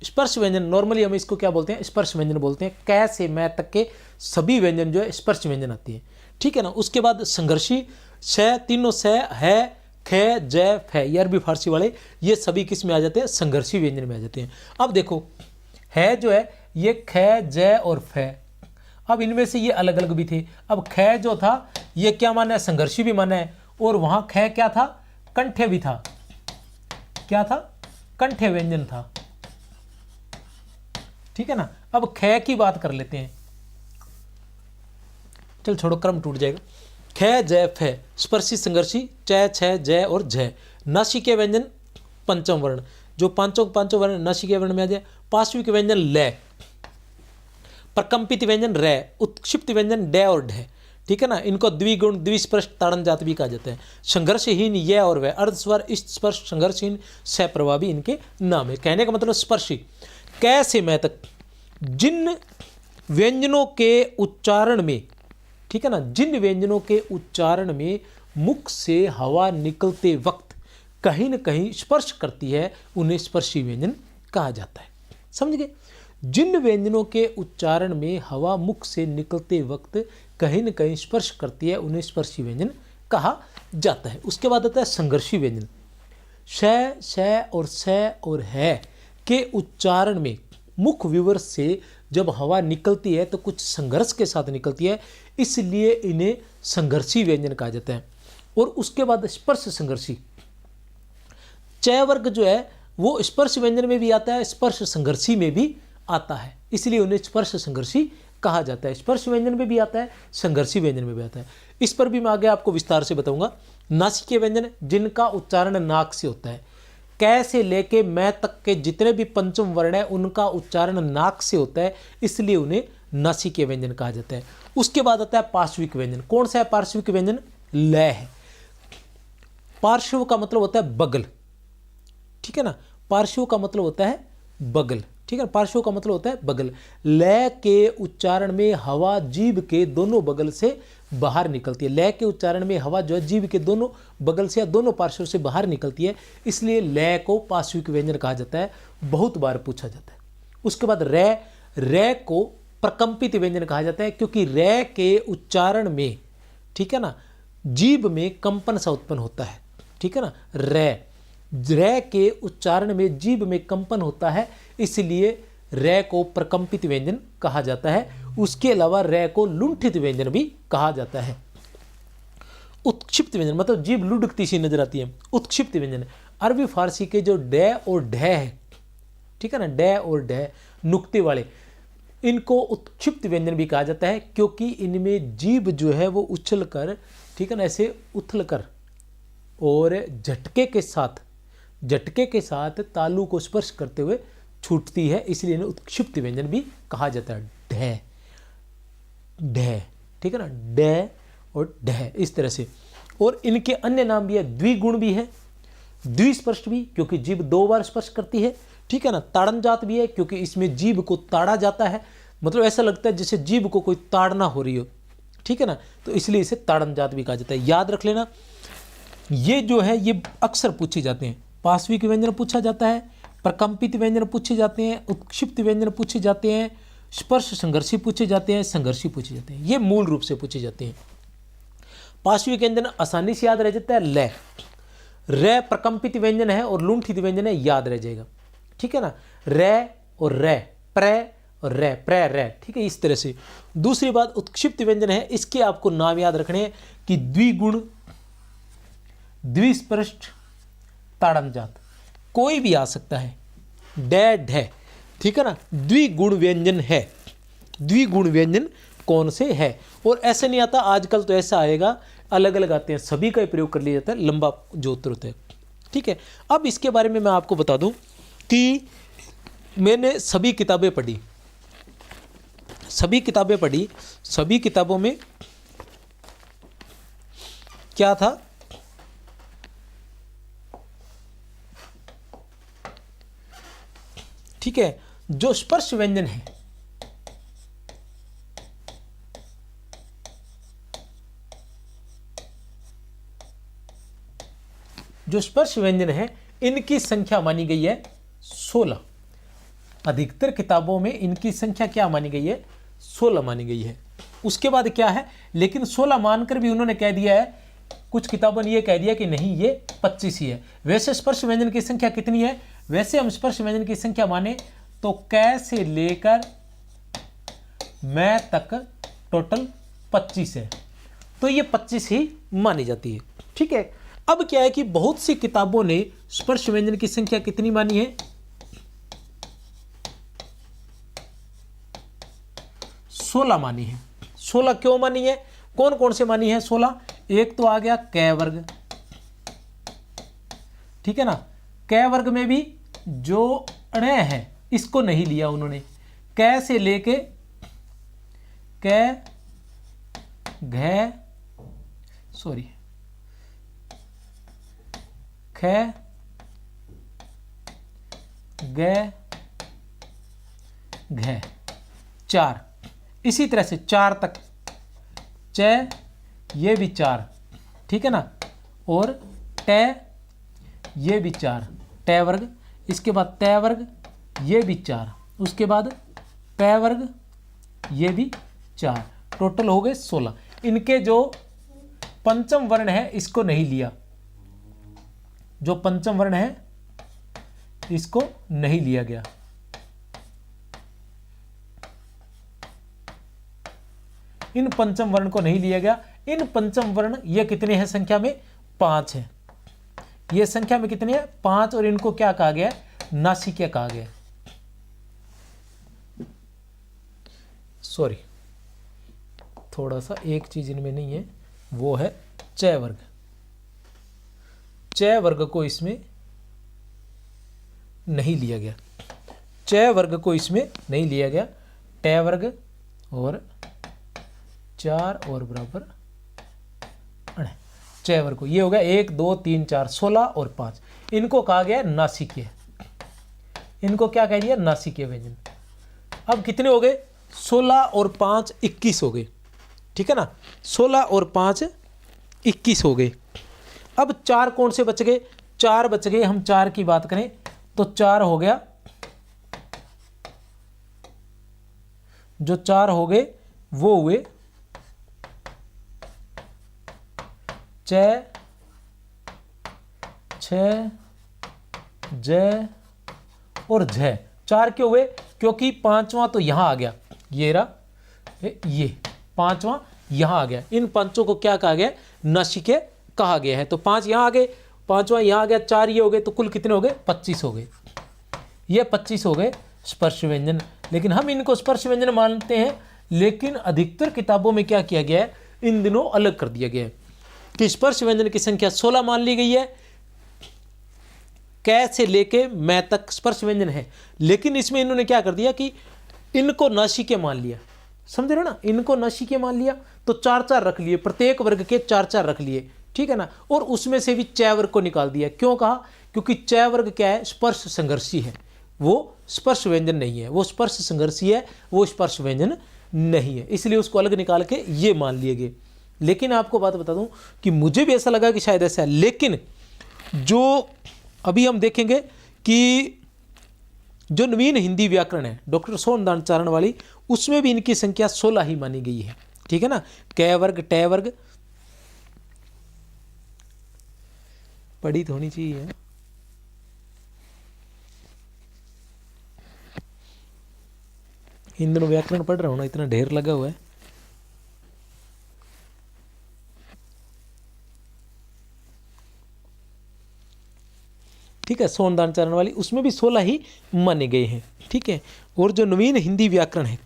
स्पर्श व्यंजन नॉर्मली हम इसको क्या बोलते हैं? स्पर्श व्यंजन बोलते हैं। कै से मैं तक के सभी व्यंजन जो है स्पर्श व्यंजन आती है, ठीक है ना? उसके बाद संघर्षी, श, तीनों स, है, ख, ज, फ, ये अरबी फारसी वाले, ये सभी किस में आ जाते हैं? संघर्षी व्यंजन में आ जाते हैं। अब देखो है जो है ये ख, ज और फ, अब इनमें से ये अलग अलग भी थे। अब ख जो था ये क्या माना है? संघर्षी भी माना है, और वहां ख क्या था? कंठ्य भी था। क्या था? कंठ्य व्यंजन था, ठीक है ना? अब ख की बात कर लेते हैं, चल छोड़ो क्रम टूट जाएगा। ख, ज, फ, स्पर्शी संघर्षी, च, छ, ज और झ। नासिके व्यंजन पंचम वर्ण, जो पांचों वर्ण नासिके वर्ण में आ जाए। पार्श्विक व्यंजन ल, प्रकंपित व्यंजन र, उत्क्षिप्त व्यंजन ड और ढ, ठीक है ना? इनको द्विगुण, द्विस्पर्श, ताड़न जात भी कहा जाता है। संघर्षहीन य और व, अर्धस्वर, स्पर्श, संघर्षहीन, सप्रभावी इनके नाम है। कहने का मतलब स्पर्शी, कैसे मैं तक, जिन व्यंजनों के उच्चारण में, ठीक है ना, जिन व्यंजनों के उच्चारण में मुख से हवा निकलते वक्त कहीं न कहीं स्पर्श करती है उन्हें स्पर्शी व्यंजन कहा जाता है। समझ गए? जिन व्यंजनों के उच्चारण में हवा मुख से निकलते वक्त कहीं न कहीं स्पर्श करती है उन्हें स्पर्शी व्यंजन कहा जाता है। उसके बाद आता है संघर्षी व्यंजन। श और स और है के उच्चारण में मुख विवर से जब हवा निकलती है तो कुछ संघर्ष के साथ निकलती है, इसलिए इन्हें संघर्षी व्यंजन कहा जाता है। और उसके बाद स्पर्श संघर्षी, च वर्ग जो है वो स्पर्श व्यंजन में भी आता है, स्पर्श संघर्षी में भी आता है, इसलिए उन्हें स्पर्श संघर्षी कहा जाता है। स्पर्श व्यंजन में भी आता है, संघर्षी व्यंजन में भी आता है। इस पर भी मैं आगे आपको विस्तार से बताऊंगा। नासिकीय व्यंजन जिनका उच्चारण नाक से होता है, कै से लेके मैं तक के जितने भी पंचम वर्ण है उनका उच्चारण नाक से होता है, इसलिए उन्हें नासिकीय व्यंजन कहा जाता है। उसके बाद आता है पार्श्विक व्यंजन। कौन सा है पार्श्विक व्यंजन? लय है। पार्श्व का मतलब होता है बगल, ठीक है ना। पार्श्व का मतलब होता है बगल, ठीक है। पार्श्व का मतलब होता है बगल। लय के उच्चारण में हवा जीभ के दोनों बगल से बाहर निकलती है। लय के उच्चारण में हवा जो है जीभ के दोनों बगल से या दोनों पार्श्व से बाहर निकलती है, इसलिए लय को पार्श्विक व्यंजन कहा जाता है। बहुत बार पूछा जाता है। उसके बाद रै को प्रकंपित व्यंजन कहा जाता है, क्योंकि रै के उच्चारण में, ठीक है ना, जीभ में कंपन सा उत्पन्न होता है, ठीक है ना। रै के उच्चारण में जीभ में कंपन होता है, इसलिए रै को प्रकंपित व्यंजन कहा जाता है। उसके अलावा रै को लुंठित व्यंजन भी कहा जाता है। उत्क्षिप्त व्यंजन मतलब जीभ लुढ़कती सी नजर आती है, उत्क्षिप्त व्यंजन। अरबी फारसी के जो डै और ढै है, ठीक है ना, डै और ढै नुक्ते वाले, इनको उत्क्षिप्त व्यंजन भी कहा जाता है, क्योंकि इनमें जीभ जो है वो उछल कर, ठीक है ना, ऐसे उथल कर और झटके के साथ तालु को स्पर्श करते हुए छूटती है, इसलिए इन्हें उत्क्षिप्त व्यंजन भी कहा जाता है। ढै, ठीक है ना, डै और ढै, इस तरह से। और इनके अन्य नाम भी है, द्विगुण भी है, द्विस्पर्श भी, क्योंकि जीभ 2 बार स्पर्श करती है, ठीक है ना। ताड़न जात भी है, क्योंकि इसमें जीभ को ताड़ा जाता है, मतलब ऐसा लगता है जैसे जीभ को कोई ताड़ना हो रही हो, ठीक है ना, तो इसलिए इसे ताड़न जात भी कहा जाता है। याद रख लेना, ये जो है ये अक्सर पूछे जाते हैं। पार्श्विक व्यंजन पूछा जाता है, प्रकंपित व्यंजन पूछे जाते हैं, उत्क्षिप्त व्यंजन पूछे जाते हैं, स्पर्श संघर्षी पूछे जाते हैं, संघर्षी पूछे जाते हैं। ये मूल रूप से पूछे जाते हैं। पार्श्विक व्यंजन आसानी से याद रह जाता है। लय, रै प्रकंपित व्यंजन है और लुंठित व्यंजन है, याद रह जाएगा, ठीक है ना। रै और रै, प्रै और रै, प्रै रै, ठीक है, इस तरह से। दूसरी बात उत्क्षिप्त व्यंजन है, इसके आपको नाम याद रखने हैं कि द्विगुण, द्विस्पृष्ट, ताड़न जात, कोई भी आ सकता है, डै ढै, ठीक है ना, द्विगुण व्यंजन है। द्विगुण व्यंजन कौन से है? और ऐसे नहीं आता, आजकल तो ऐसा आएगा, अलग अलग आते हैं, सभी का प्रयोग कर लिया जाता है, लंबा जो उत्तर होता है, ठीक है। अब इसके बारे में मैं आपको बता दूं कि मैंने सभी किताबें पढ़ी, सभी किताबों में क्या था, ठीक है, जो स्पर्श व्यंजन है, जो स्पर्श व्यंजन है, इनकी संख्या मानी गई है 16। अधिकतर किताबों में इनकी संख्या क्या मानी गई है? 16 मानी गई है। उसके बाद क्या है, लेकिन 16 मानकर भी उन्होंने कह दिया है, कुछ किताबों ने यह कह दिया कि नहीं, ये 25 ही है। वैसे स्पर्श व्यंजन की संख्या कितनी है? वैसे हम स्पर्श व्यंजन की संख्या माने तो कै से लेकर मैं तक टोटल 25 है, तो ये 25 ही मानी जाती है, ठीक है। अब क्या है कि बहुत सी किताबों ने स्पर्श व्यंजन की संख्या कितनी मानी है? 16 मानी है। 16 क्यों मानी है? कौन कौन से मानी है 16? एक तो आ गया कै वर्ग, ठीक है ना। कै वर्ग में भी जो अण है इसको नहीं लिया उन्होंने, कै से लेके कै घै ख ग घ 4, इसी तरह से 4 तक, च ये भी 4, ठीक है ना, और ट ये भी 4, ट वर्ग, इसके बाद तय वर्ग ये भी 4, उसके बाद पै वर्ग ये भी 4, टोटल हो गए 16। इनके जो पंचम वर्ण है इसको नहीं लिया, जो पंचम वर्ण है इसको नहीं लिया गया। इन पंचम वर्ण को नहीं लिया गया। इन पंचम वर्ण ये कितने हैं संख्या में? 5 है। ये संख्या में कितने हैं? 5, और इनको क्या कहा गया? नासिकीय कहा गया। सॉरी, थोड़ा सा एक चीज इनमें नहीं है, वो है च वर्ग। च वर्ग को इसमें नहीं लिया गया, च वर्ग को इसमें नहीं लिया गया। ट वर्ग और 4 और बराबर अणे, च वर्ग को, ये हो गया 1 2 3 4 16 और 5, इनको कहा गया नासिकीय। इनको क्या कह दिया? नासिकीय व्यंजन। अब कितने हो गए? 16 और 5 21 हो गए, ठीक है ना। 16 और 5 21 हो गए। अब 4 कौन से बच गए? 4 बच गए। हम 4 की बात करें तो 4 हो गया, जो 4 हो गए वो हुए च, छ, ज और झ। 4 क्यों हुए? क्योंकि 5वां तो यहां आ गया, ये रहा, ये 5वां यहां आ गया। इन पांचों को क्या कहा गया? नासिकीय कहा गया है। तो 5 यहां आ गए, 5वां यहां आ गया, 4 ये हो गए, तो कुल कितने हो गए? 25 हो गए। ये 25 हो गए स्पर्श व्यंजन। लेकिन हम इनको स्पर्श व्यंजन मानते हैं, लेकिन अधिकतर किताबों में क्या किया गया है? इन दिनों अलग कर दिया गया है कि स्पर्श व्यंजन की संख्या 16 मान ली गई है, कै से लेके मैं तक स्पर्श व्यंजन है। लेकिन इसमें इन्होंने क्या कर दिया कि इनको नासिकीय मान लिया, समझ रहे हो ना, इनको नासिकीय मान लिया, तो 4-4 रख लिए, प्रत्येक वर्ग के 4-4 रख लिए, ठीक है ना। और उसमें से भी च वर्ग को निकाल दिया। क्यों कहा? क्योंकि च वर्ग क्या है? स्पर्श संघर्षी है, वो स्पर्श व्यंजन नहीं है, वो स्पर्श संघर्षी है, वो स्पर्श व्यंजन नहीं है, इसलिए उसको अलग निकाल के ये मान लिए गए। लेकिन आपको बात बता दूं कि मुझे भी ऐसा लगा कि शायद ऐसा है, लेकिन जो अभी हम देखेंगे कि जो नवीन हिंदी व्याकरण है डॉक्टर सोनदान चारण वाली, उसमें भी इनकी संख्या 16 ही मानी गई है, ठीक है ना। कै वर्ग, ट वर्ग पढ़ी तो होनी चाहिए। इन दिनों व्याकरण पढ़ रहा हूं ना, इतना ढेर लगा हुआ है। ठीक है, सोनदान चरण वाली उसमें भी 16 ही माने गए हैं, ठीक है। और जो नवीन हिंदी व्याकरण है,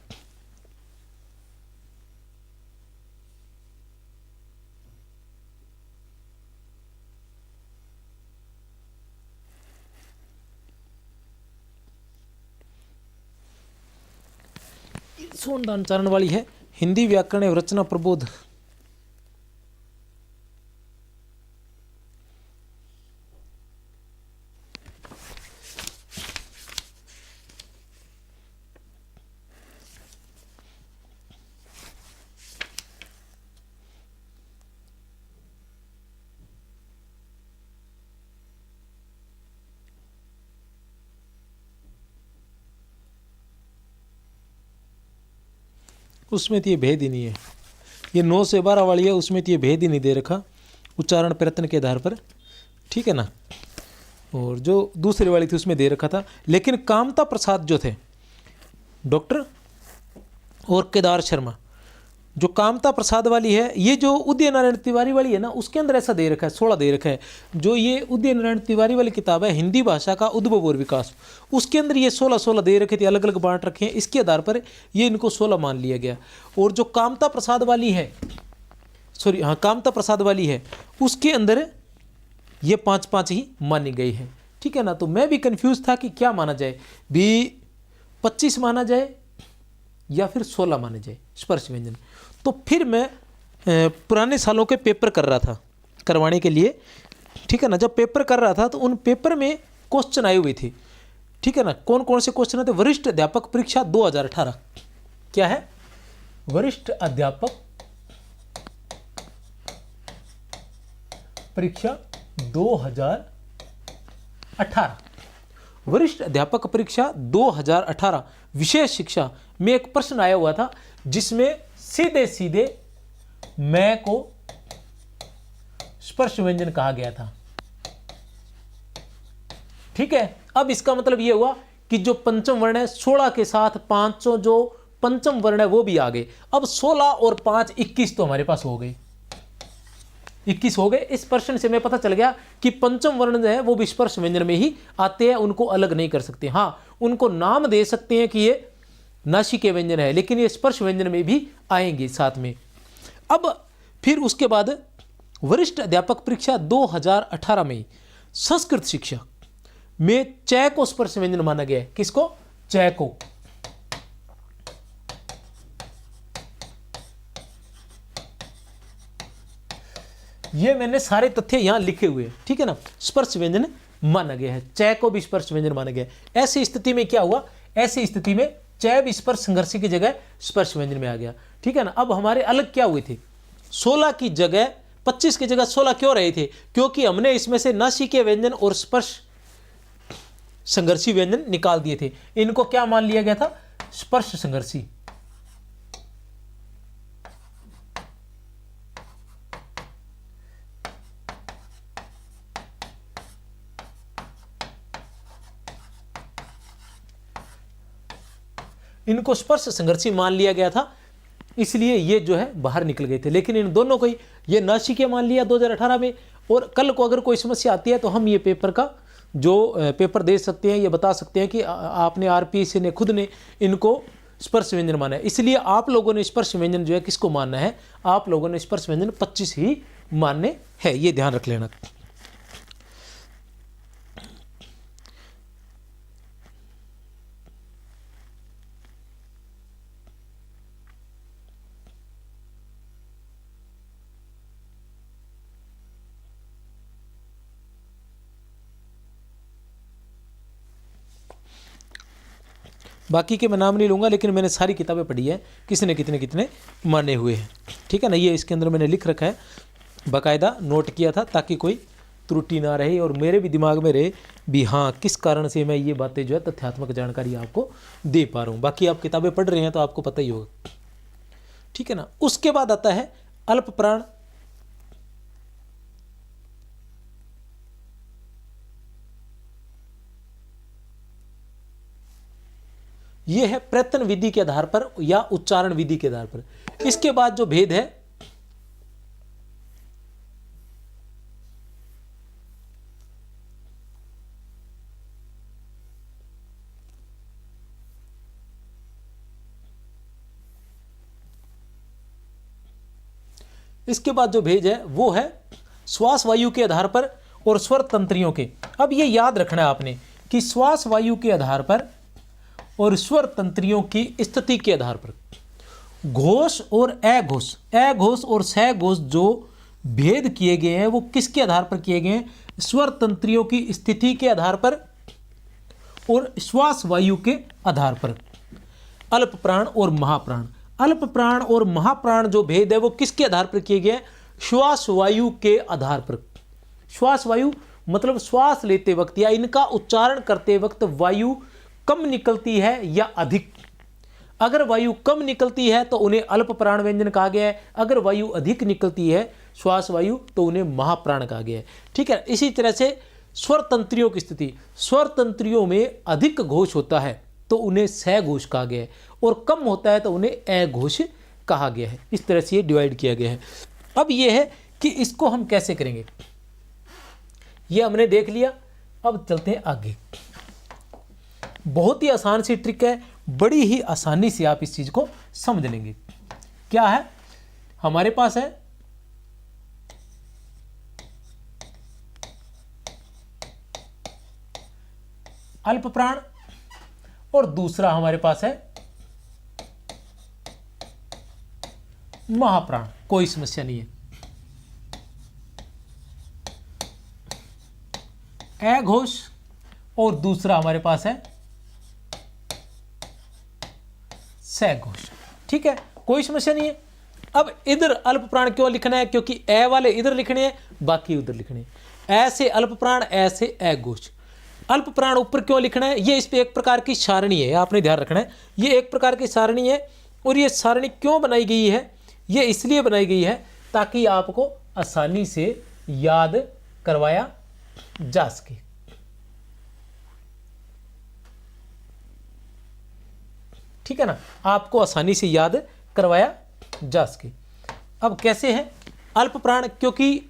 सोनदान चरण वाली है हिंदी व्याकरण एवं रचना प्रबोध। उसमें तो ये भेद ही नहीं है, ये 9 से 12 वाली है, उसमें तो ये भेद ही नहीं दे रखा उच्चारण प्रयत्न के आधार पर, ठीक है ना। और जो दूसरी वाली थी उसमें दे रखा था। लेकिन कामता प्रसाद जो थे डॉक्टर और केदार शर्मा, जो कामता प्रसाद वाली है, ये जो उदय नारायण तिवारी वाली है ना, उसके अंदर ऐसा दे रखा है 16 दे रखा है। जो ये उदय नारायण तिवारी वाली किताब है हिंदी भाषा का उद्भव और विकास, उसके अंदर ये 16 दे रखे थे, अलग अलग बांट रखे हैं, इसके आधार पर ये इनको 16 मान लिया गया। और जो कामता प्रसाद वाली है, सॉरी हाँ कामता प्रसाद वाली है, उसके अंदर ये 5-5 ही मानी गई है, ठीक है ना। तो मैं भी कंफ्यूज था कि क्या माना जाए, भी 25 माना जाए या फिर 16 माने जाए स्पर्श व्यंजन। तो फिर मैं पुराने सालों के पेपर कर रहा था करवाने के लिए, ठीक है ना। जब पेपर कर रहा था तो उन पेपर में क्वेश्चन आए हुए थे, ठीक है ना। कौन कौन से क्वेश्चन थे? वरिष्ठ अध्यापक परीक्षा 2018, क्या है? वरिष्ठ अध्यापक परीक्षा 2018, वरिष्ठ अध्यापक परीक्षा 2018 विशेष शिक्षा में एक प्रश्न आया हुआ था, जिसमें सीधे सीधे मैं को स्पर्श व्यंजन कहा गया था, ठीक है। अब इसका मतलब यह हुआ कि जो पंचम वर्ण है 16 के साथ 500 जो पंचम वर्ण है वो भी आ गए। अब 16 और 5 21 तो हमारे पास हो गए, 21 हो गए। इस प्रश्न से हमें पता चल गया कि पंचम वर्ण जो है वो भी स्पर्श व्यंजन में ही आते हैं, उनको अलग नहीं कर सकते। हाँ, उनको नाम दे सकते हैं कि ये नासिकीय व्यंजन है, लेकिन ये स्पर्श व्यंजन में भी आएंगे साथ में। अब फिर उसके बाद वरिष्ठ अध्यापक परीक्षा 2018 में संस्कृत शिक्षा में च को स्पर्श व्यंजन माना गया है। किसको? च को। ये मैंने सारे तथ्य यहां लिखे हुए हैं, ठीक है ना। स्पर्श व्यंजन माना गया है, च को भी स्पर्श व्यंजन माना गया है। ऐसी स्थिति में क्या हुआ? ऐसी स्थिति में च भी स्पर्श संघर्षी की जगह स्पर्श व्यंजन में आ गया, ठीक है ना। अब हमारे अलग क्या हुए थे? 16 की जगह 25 की जगह 16 क्यों रहे थे? क्योंकि हमने इसमें से नासिकीय व्यंजन और स्पर्श संघर्षी व्यंजन निकाल दिए थे। इनको क्या मान लिया गया था? स्पर्श संघर्षी। इनको स्पर्श संघर्षी मान लिया गया था, इसलिए ये जो है बाहर निकल गए थे। लेकिन इन दोनों को ही ये नासिकीय मान लिया 2018 में, और कल को अगर कोई समस्या आती है तो हम ये पेपर का जो पेपर दे सकते हैं, ये बता सकते हैं कि आपने आरपीएससी ने खुद ने इनको स्पर्श व्यंजन माना है। इसलिए आप लोगों ने स्पर्श व्यंजन जो है किसको मानना है? आप लोगों ने स्पर्श व्यंजन 25 ही मानने हैं, ये ध्यान रख लेना। बाकी के मैं नाम नहीं लूँगा, लेकिन मैंने सारी किताबें पढ़ी है, किसने कितने कितने माने हुए हैं, ठीक है ना। ये इसके अंदर मैंने लिख रखा है, बाकायदा नोट किया था ताकि कोई त्रुटि ना रहे और मेरे भी दिमाग में रहे भी हाँ किस कारण से मैं ये बातें जो है तथ्यात्मक जानकारी आपको दे पा रहा हूँ। बाकी आप किताबें पढ़ रहे हैं तो आपको पता ही होगा, ठीक है ना। उसके बाद आता है अल्प प्राण। यह है प्रयत्न विधि के आधार पर या उच्चारण विधि के आधार पर। इसके बाद जो भेद है, इसके बाद जो भेद है वो है श्वास वायु के आधार पर और स्वर तंत्रियों के। अब ये याद रखना है आपने कि श्वास वायु के आधार पर और स्वर तंत्रियों की स्थिति के आधार पर घोष और अघोष और सघोष जो भेद किए गए हैं वो किसके आधार पर किए गए हैं? स्वर तंत्रियों की स्थिति के आधार पर और श्वास वायु के आधार पर। अल्प प्राण और महाप्राण, अल्प प्राण और महाप्राण जो भेद है वो किसके आधार पर किए गए हैं? श्वास वायु के आधार पर। श्वास वायु मतलब श्वास लेते वक्त या इनका उच्चारण करते वक्त वायु कम निकलती है या अधिक। अगर वायु कम निकलती है तो उन्हें अल्प प्राण व्यंजन कहा गया है, अगर वायु अधिक निकलती है श्वास वायु तो उन्हें महाप्राण कहा गया है, ठीक है। इसी तरह से स्वर तंत्रियों की स्थिति, स्वर तंत्रियों में अधिक घोष होता है तो उन्हें सघोष कहा गया है और कम होता है तो उन्हें अघोष कहा गया है। इस तरह से ये डिवाइड किया गया है। अब यह है कि इसको हम कैसे करेंगे, ये हमने देख लिया। अब चलते हैं आगे। बहुत ही आसान सी ट्रिक है, बड़ी ही आसानी से आप इस चीज को समझ लेंगे। क्या है हमारे पास? है अल्प प्राण और दूसरा हमारे पास है महाप्राण। कोई समस्या नहीं है। अघोष और दूसरा हमारे पास है सघोष, ठीक है, कोई समस्या नहीं है। अब इधर अल्प प्राण क्यों लिखना है? क्योंकि ए वाले इधर लिखने हैं, बाकी उधर लिखने हैं। ऐसे अल्प प्राण, ऐसे अघोष। अल्प प्राण ऊपर क्यों लिखना है? ये इस पे एक प्रकार की सारणी है, आपने ध्यान रखना है। ये एक प्रकार की सारणी है और ये सारणी क्यों बनाई गई है? ये इसलिए बनाई गई है ताकि आपको आसानी से याद करवाया जा सके। ठीक है ना, आपको आसानी से याद करवाया जा सके। अब कैसे है अल्प प्राण? क्योंकि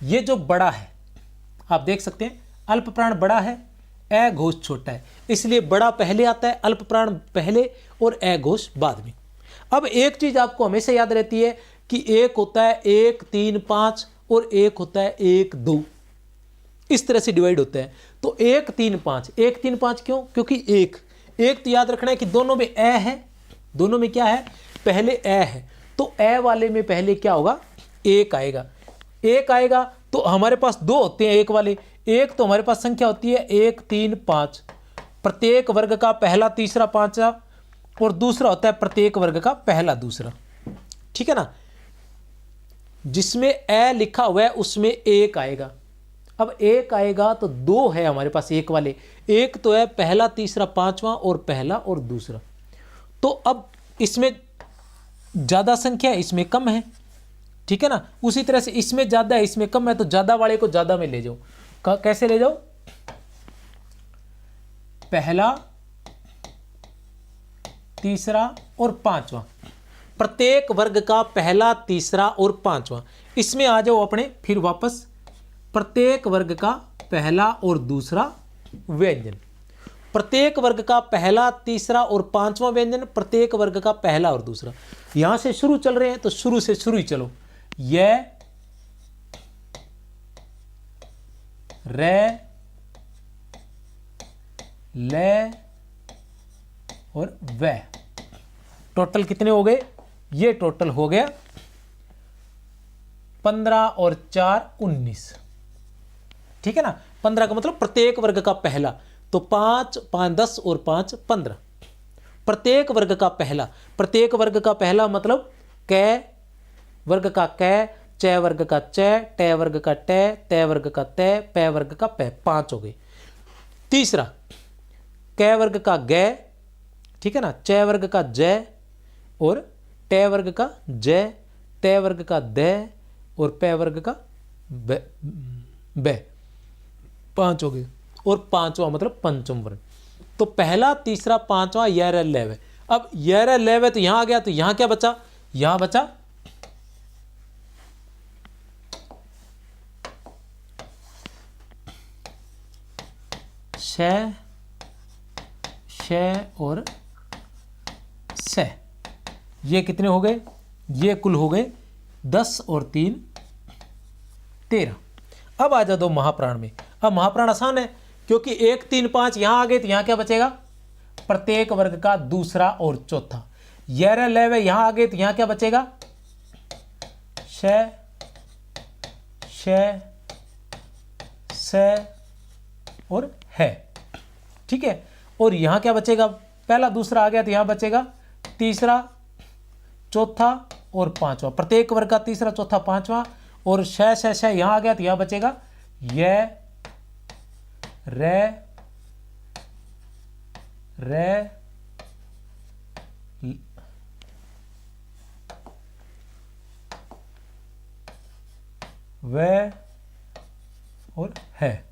ये जो बड़ा है आप देख सकते हैं, अल्प प्राण बड़ा है, ए घोष छोटा है, इसलिए बड़ा पहले आता है, अल्प प्राण पहले और ए घोष बाद में। अब एक चीज आपको हमेशा याद रहती है कि एक होता है 1 3 5 और एक होता है 1 2, इस तरह से डिवाइड होता है। तो 1 3 5, 1 3 5 क्यों? क्योंकि एक तो याद रखना है कि दोनों में ए है, दोनों में क्या है, पहले ए है, तो ए वाले में पहले क्या होगा, 1 आएगा। 1 आएगा तो हमारे पास 2 होते हैं एक वाले, एक तो हमारे पास संख्या होती है 1 3 5, प्रत्येक वर्ग का पहला तीसरा पांचवा, और दूसरा होता है प्रत्येक वर्ग का पहला दूसरा, ठीक है ना। जिसमें ए लिखा हुआ है उसमें 1 आएगा। अब 1 आएगा तो 2 है हमारे पास एक वाले, एक तो है पहला तीसरा पांचवा और पहला और दूसरा। तो अब इसमें ज्यादा संख्या है, इसमें कम है, ठीक है ना। उसी तरह से इसमें ज्यादा है, इसमें कम है, तो ज्यादा वाले को ज्यादा में ले जाओ। कैसे ले जाओ, पहला तीसरा और पांचवा, प्रत्येक वर्ग का पहला तीसरा और पांचवा, इसमें आ जाओ अपने फिर वापस, प्रत्येक वर्ग का पहला और दूसरा व्यंजन, प्रत्येक वर्ग का पहला तीसरा और पांचवा व्यंजन, प्रत्येक वर्ग का पहला और दूसरा। यहां से शुरू चल रहे हैं तो शुरू से शुरू ही चलो, यह रे ले और वह, टोटल कितने हो गए, ये टोटल हो गया 15 और 4 19, ठीक है ना। 15 का मतलब प्रत्येक वर्ग का पहला, तो 5 5 10 और 5 15, प्रत्येक वर्ग का पहला, प्रत्येक वर्ग का पहला मतलब कै वर्ग का कै, च वर्ग का च, ट वर्ग का ट, त वर्ग का त, प वर्ग का प, 5 हो गए। तीसरा कै वर्ग का ग, ठीक है ना, च वर्ग का ज और ट वर्ग का ज, त वर्ग का द और प वर्ग का ब, 5 हो गए। और पांचवा मतलब पंचम वर्ग, तो पहला तीसरा पांचवा यह लेव। अब यह लेव तो यहां आ गया, तो यहां क्या बचा, यहां बचा श और स, ये कितने हो गए, ये कुल हो गए 10 और 3 13। अब आ जा दो महाप्राण में। अब महाप्राण आसान है क्योंकि 1 3 5 यहां आ गए, तो यहां क्या बचेगा, प्रत्येक वर्ग का दूसरा और चौथा। यह लेवे यहां आ गए तो यहां क्या बचेगा, श स और है, ठीक है। और यहां क्या बचेगा, पहला दूसरा आ गया तो यहां बचेगा तीसरा चौथा और पांचवा, प्रत्येक वर्ग का तीसरा चौथा पांचवा, और श यहां आ गया तो यहां बचेगा य रे व और है।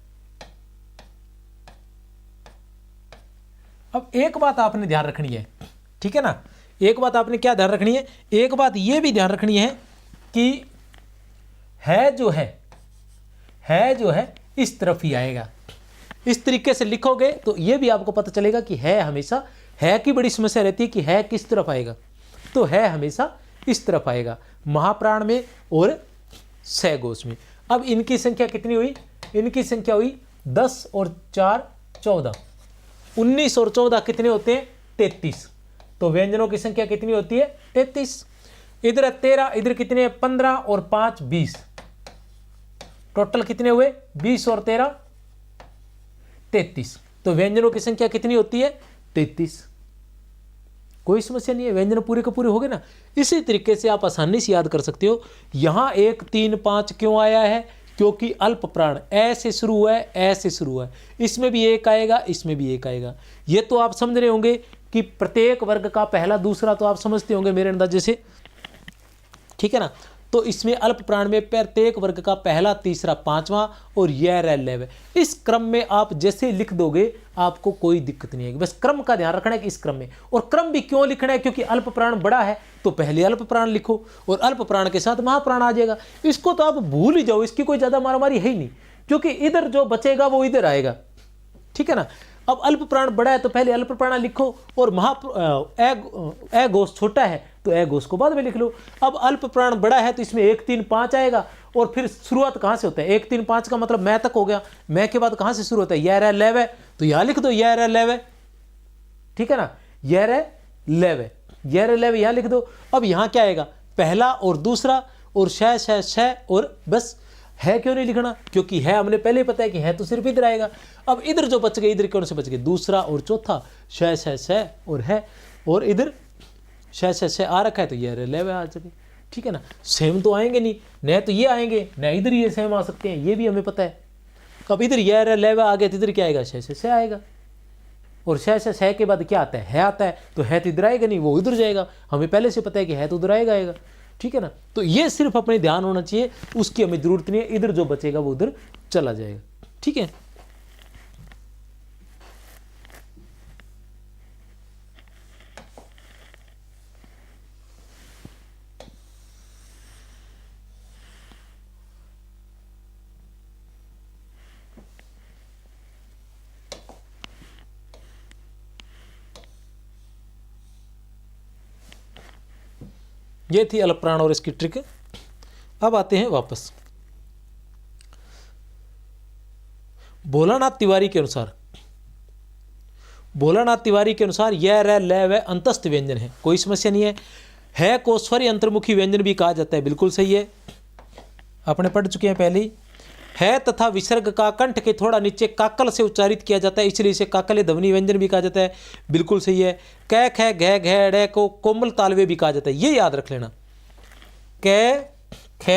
अब एक बात आपने ध्यान रखनी है, ठीक है ना, एक बात आपने क्या ध्यान रखनी है, एक बात यह भी ध्यान रखनी है कि है जो है इस तरफ ही आएगा। इस तरीके से लिखोगे तो यह भी आपको पता चलेगा कि है हमेशा, है की बड़ी समस्या रहती है कि है किस तरफ आएगा, तो है हमेशा इस तरफ आएगा महाप्राण में और सैघोष में। अब इनकी संख्या कितनी हुई, इनकी संख्या हुई 10 और 4 14, 19 और 14 कितने होते हैं 33, तो व्यंजनों की संख्या कितनी होती है 33। इधर 13, इधर कितने 15 और 5 20, टोटल कितने हुए 20 और 13 33, तो व्यंजनों की संख्या कितनी होती है 33। कोई समस्या नहीं है, व्यंजन पूरे के पूरे हो गए ना। इसी तरीके से आप आसानी से याद कर सकते हो। यहां 1 3 5 क्यों आया है, क्योंकि अल्प प्राण ऐसे शुरू हुआ है, ऐसे शुरू हुआ है, इसमें भी 1 आएगा, इसमें भी 1 आएगा। ये तो आप समझ रहे होंगे कि प्रत्येक वर्ग का पहला दूसरा तो आप समझते होंगे मेरे अंदाजे से, ठीक है ना। तो इसमें अल्प प्राण में प्रत्येक वर्ग का पहला तीसरा पांचवा और यह रेलेव, इस क्रम में आप जैसे लिख दोगे आपको कोई दिक्कत नहीं आएगी। बस क्रम का ध्यान रखना है कि इस क्रम में, और क्रम भी क्यों लिखना है, क्योंकि अल्प प्राण बड़ा है तो पहले अल्प प्राण लिखो और अल्प प्राण के साथ महाप्राण आ जाएगा। इसको तो आप भूल ही जाओ, इसकी कोई ज्यादा मारामारी है ही नहीं, क्योंकि इधर जो बचेगा वो इधर आएगा, ठीक है ना। अब अल्प प्राण बड़ा है तो पहले अल्प प्राण लिखो, और ए घोष छोटा है तो ए घोष को बाद में लिख लो। अब अल्प प्राण बड़ा है तो इसमें 1 3 5 आएगा, और फिर शुरुआत कहाँ से होता है, 1 3 5 का मतलब मैं तक हो गया, मैं के बाद कहाँ से शुरू होता है, य र लेव, तो यहाँ लिख दो य र लेव, ठीक है ना, य र लेव, य र लेव यहाँ लिख दो। अब यहाँ क्या आएगा, पहला और दूसरा और श और बस। है क्यों नहीं लिखना, क्योंकि है हमने पहले ही पता है कि है तो सिर्फ इधर आएगा। अब इधर जो बच गए, इधर कौन से बच गए, दूसरा और चौथा, श और है, और इधर श आ रखा है तो ये ले आ सके, ठीक है ना। सेम तो आएंगे नहीं, न तो ये आएंगे न इधर ये सेम आ सकते हैं, ये भी हमें पता है। अब इधर ये ले आ गया तो इधर क्या आएगा, श आएगा, और श के बाद क्या आता है आता है, तो है तो इधर आएगा नहीं, वो उधर जाएगा, हमें पहले से पता है कि है तो उधर आएगा, ठीक है ना। तो ये सिर्फ अपने ध्यान होना चाहिए, उसकी हमें जरूरत नहीं है, इधर जो बचेगा वो उधर चला जाएगा, ठीक है। ये थी अल्प प्राण और इसकी ट्रिक। अब आते हैं वापस भोलानाथ तिवारी के अनुसार। भोलानाथ तिवारी के अनुसार यह र ल व अंतस्थ व्यंजन है, कोई समस्या नहीं है को स्वरी अंतर्मुखी व्यंजन भी कहा जाता है, बिल्कुल सही है, आपने पढ़ चुके हैं पहले ही। है तथा विसर्ग का कंठ के थोड़ा नीचे काकल से उच्चारित किया जाता है, इसलिए इसे काकले ध्वनि व्यंजन भी कहा जाता है, बिल्कुल सही है। कै ख घ घ ड़ को कोमल तालवे भी कहा जाता है, ये याद रख लेना, कै ख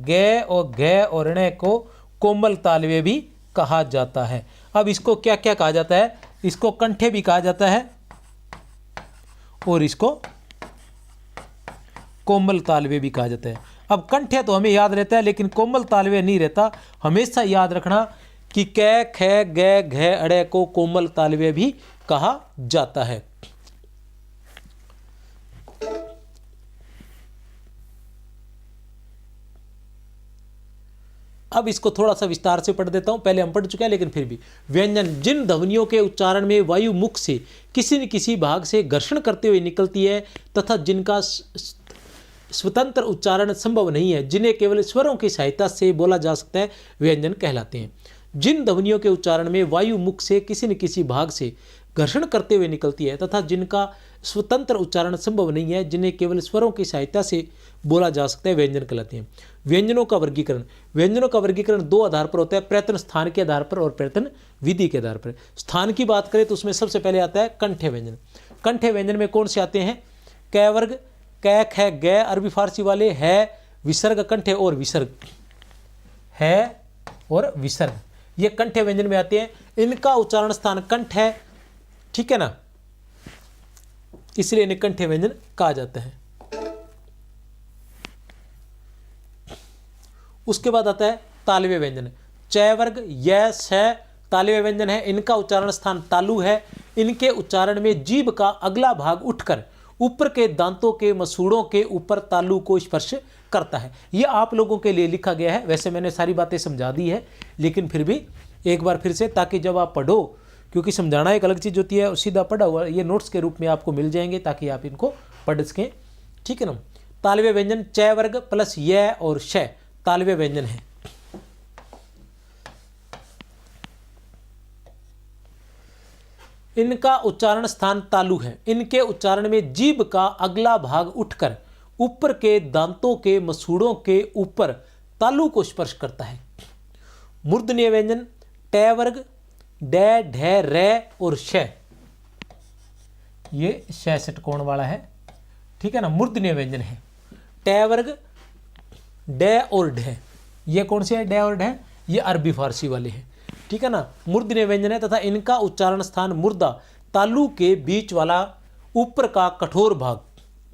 ग और घ और ण को कोमल तालवे भी कहा जाता है। अब इसको क्या क्या कहा जाता है, इसको कंठे भी कहा जाता है और इसको कोमल तालवे भी कहा जाता है। अब कंठे तो हमें याद रहता है, लेकिन कोमल तालवे नहीं रहता, हमेशा याद रखना कि कै ख ग घ अड़े को कोमल तालवे भी कहा जाता है। अब इसको थोड़ा सा विस्तार से पढ़ देता हूं, पहले हम पढ़ चुके हैं लेकिन फिर भी। व्यंजन जिन ध्वनियों के उच्चारण में वायु मुख से किसी न किसी भाग से घर्षण करते हुए निकलती है तथा जिनका स्वतंत्र उच्चारण संभव नहीं है, जिन्हें केवल स्वरों की सहायता से बोला जा सकता है, व्यंजन कहलाते हैं। जिन ध्वनियों के उच्चारण में वायु मुख से किसी न किसी भाग से घर्षण करते हुए निकलती है तथा जिनका स्वतंत्र उच्चारण संभव नहीं है, जिन्हें केवल स्वरों की सहायता से बोला जा सकता है, व्यंजन कहलाते हैं। व्यंजनों का वर्गीकरण। व्यंजनों का वर्गीकरण दो आधार पर होता है, प्रयत्न स्थान के आधार पर और प्रयत्न विधि के आधार पर। स्थान की बात करें तो उसमें सबसे पहले आता है कंठे व्यंजन। कंठे व्यंजन में कौन से आते हैं, कै वर्ग, कै ख ग अरबी फारसी वाले, है विसर्ग, कंठे और विसर्ग, है और विसर्ग, ये कंठे व्यंजन में आते हैं। इनका उच्चारण स्थान कंठ है, ठीक है ना, इसलिए इन्हें कंठे व्यंजन कहा जाता है। उसके बाद आता है तालव्य व्यंजन। च वर्ग, य श तालव्य व्यंजन है, इनका उच्चारण स्थान तालु है। इनके उच्चारण में जीभ का अगला भाग उठकर ऊपर के दांतों के मसूड़ों के ऊपर तालु को स्पर्श करता है। यह आप लोगों के लिए लिखा गया है, वैसे मैंने सारी बातें समझा दी है, लेकिन फिर भी एक बार फिर से, ताकि जब आप पढ़ो, क्योंकि समझाना एक अलग चीज़ होती है और सीधा पढ़ा हुआ ये नोट्स के रूप में आपको मिल जाएंगे, ताकि आप इनको पढ़ सकें, ठीक है ना। तालव्य व्यंजन च वर्ग प्लस य और श तालव्य व्यंजन है। इनका उच्चारण स्थान तालु है। इनके उच्चारण में जीभ का अगला भाग उठकर ऊपर के दांतों के मसूड़ों के ऊपर तालु को स्पर्श करता है। मूर्धन्य व्यंजन ट वर्ग, ड ढ र और श, ये श षटकोण वाला है, ठीक है ना, मूर्धन्य व्यंजन है। ट वर्ग, ड और ढ, ये कौन से है, ड और ढ, ये अरबी फारसी वाले हैं, ठीक है ना, मूर्धन्य व्यंजन है तथा इनका उच्चारण स्थान मुर्दा तालु के बीच वाला ऊपर का कठोर भाग।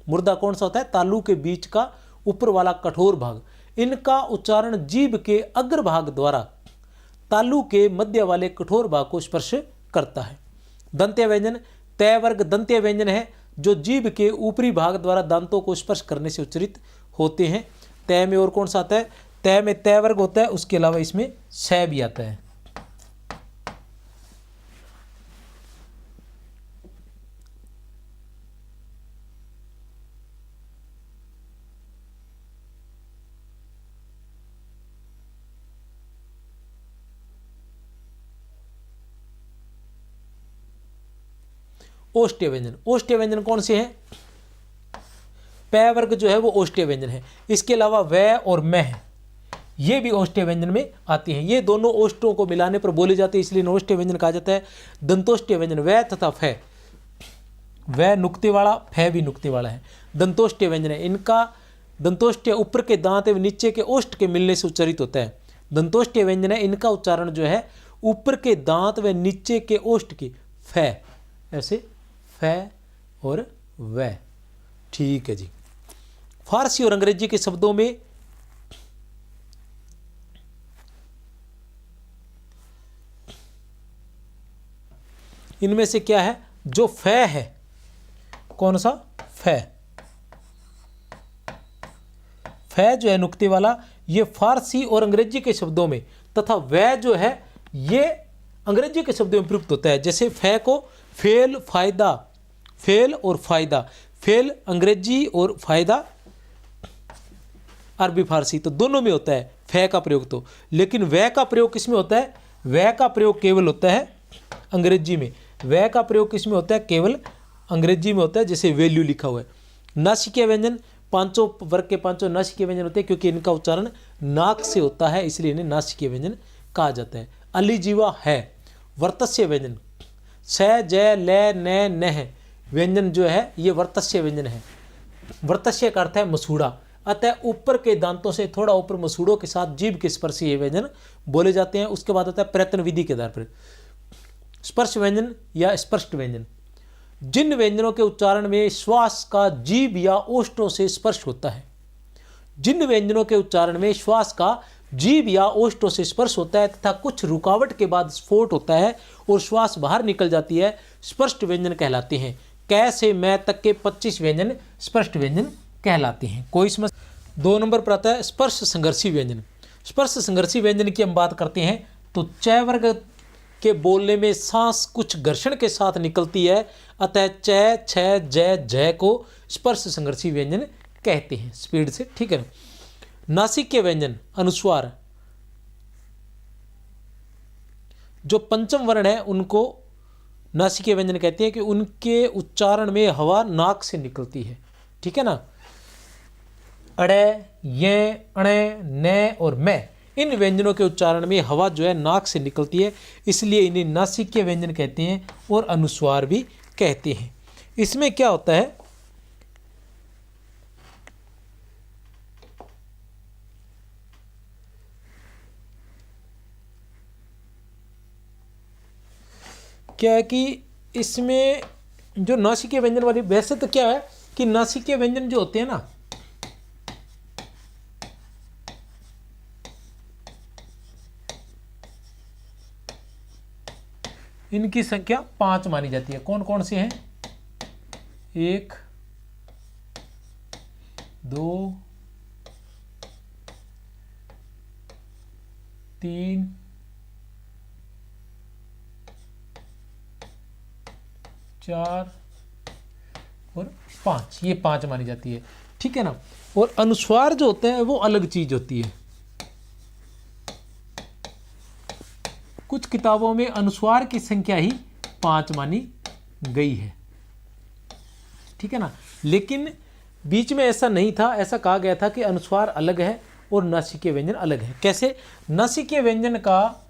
मुर्दा कौन सा होता है, तालु के बीच का ऊपर वाला कठोर भाग। इनका उच्चारण जीभ के अग्रभाग द्वारा तालु के मध्य वाले कठोर भाग को स्पर्श करता है। दंत्य व्यंजन तय वर्ग दंत्य व्यंजन है, जो जीभ के ऊपरी भाग द्वारा दांतों को स्पर्श करने से उच्चारित होते हैं। तय में और कौन सा आता है, तय में तय वर्ग होता है, उसके अलावा इसमें श भी आता है। ओष्ठ्य व्यंजन। ओष्ठ्य व्यंजन कौन से हैं? पै वर्ग जो है वो ओष्ठ्य व्यंजन है। इसके अलावा वै और मैं है, ये भी ओष्ठ्य व्यंजन में आती हैं। ये दोनों ओष्ठों को मिलाने पर बोले जाते हैं, इसलिए ओष्ठ्य व्यंजन कहा जाता है। दंतोष्ठ्य व्यंजन वै तथा फै, वै नुक्ते वाला, फै भी नुक्ते वाला है। दंतोष्ठ्य व्यंजन है, इनका दंतोष्ठ्य ऊपर के दांत एवं नीचे के ओष्ठ के मिलने से उच्चारित होता है। दंतोष्ठ्य व्यंजन है, इनका उच्चारण जो है ऊपर के दांत व नीचे के ओष्ठ की, फै, ऐसे फै और वै। ठीक है जी। फारसी और अंग्रेजी के शब्दों में इनमें से क्या है? जो फै है, कौन सा? फै। फै जो है नुक्ते वाला, ये फारसी और अंग्रेजी के शब्दों में, तथा वै जो है ये अंग्रेजी के शब्दों में प्रयुक्त होता है। जैसे फै को फेल, फायदा, फेल और फायदा, फेल अंग्रेजी और फायदा अरबी फारसी, तो दोनों में होता है फै का प्रयोग तो। लेकिन वै का प्रयोग किस में होता है? वै का प्रयोग केवल होता है अंग्रेजी में। वै का प्रयोग किस में होता है? केवल अंग्रेजी में होता है। जैसे वैल्यू लिखा हुआ है। नासिकीय व्यंजन, पांचों वर्ग के पांचों नासिकीय व्यंजन होते हैं, क्योंकि इनका उच्चारण नाक से होता है, इसलिए इन्हें नासिकीय व्यंजन कहा जाता है। अलिजीवा है। वर्तस्य व्यंजन, स, जय, लय, नय, नह व्यंजन जो है ये वर्तस्य व्यंजन है। वर्तस्य का अर्थ है मसूड़ा, अतः ऊपर के दांतों से थोड़ा ऊपर मसूड़ों के साथ जीभ के स्पर्श ये व्यंजन बोले जाते हैं। उसके बाद आता है प्रयत्न विधि के आधार पर स्पर्श व्यंजन या स्पष्ट व्यंजन। जिन व्यंजनों के उच्चारण में श्वास का जीभ या ओष्ठों से स्पर्श होता है, जिन व्यंजनों के उच्चारण में श्वास का जीभ या ओष्ठों से स्पर्श होता है तथा कुछ रुकावट के बाद स्फोट होता है और श्वास बाहर निकल जाती है, स्पष्ट व्यंजन कहलाते हैं। कै से मैं तक के 25 व्यंजन स्पष्ट व्यंजन कहलाते हैं। कोई समस्या? 2 नंबर पर आता है स्पर्श संघर्षी व्यंजन। स्पर्श संघर्षी व्यंजन की हम बात करते हैं तो च वर्ग के बोलने में सांस कुछ घर्षण के साथ निकलती है, अतः च, छ, जय, जय को स्पर्श संघर्षी व्यंजन कहते हैं। स्पीड से, ठीक है ना। नासिकीय व्यंजन, अनुस्वार, जो पंचम वर्ण है उनको नासिकीय व्यंजन कहते हैं कि उनके उच्चारण में हवा नाक से निकलती है, ठीक है ना। अड़े, ये, अणे, ने और मैं, इन व्यंजनों के उच्चारण में हवा जो है नाक से निकलती है, इसलिए इन्हें नासिकीय व्यंजन कहते हैं और अनुस्वार भी कहते हैं। इसमें क्या होता है? क्या है कि इसमें जो नासिकीय व्यंजन वाली, वैसे तो क्या है कि नासिकीय व्यंजन जो होते हैं ना, इनकी संख्या 5 मानी जाती है। कौन कौन से हैं? 1, 2, 3, 4 और 5, ये 5 मानी जाती है, ठीक है ना। और अनुस्वार जो होते हैं वो अलग चीज होती है। कुछ किताबों में अनुस्वार की संख्या ही 5 मानी गई है, ठीक है ना। लेकिन बीच में ऐसा नहीं था, ऐसा कहा गया था कि अनुस्वार अलग है और नासिकीय व्यंजन अलग है। कैसे? नासिकीय व्यंजन का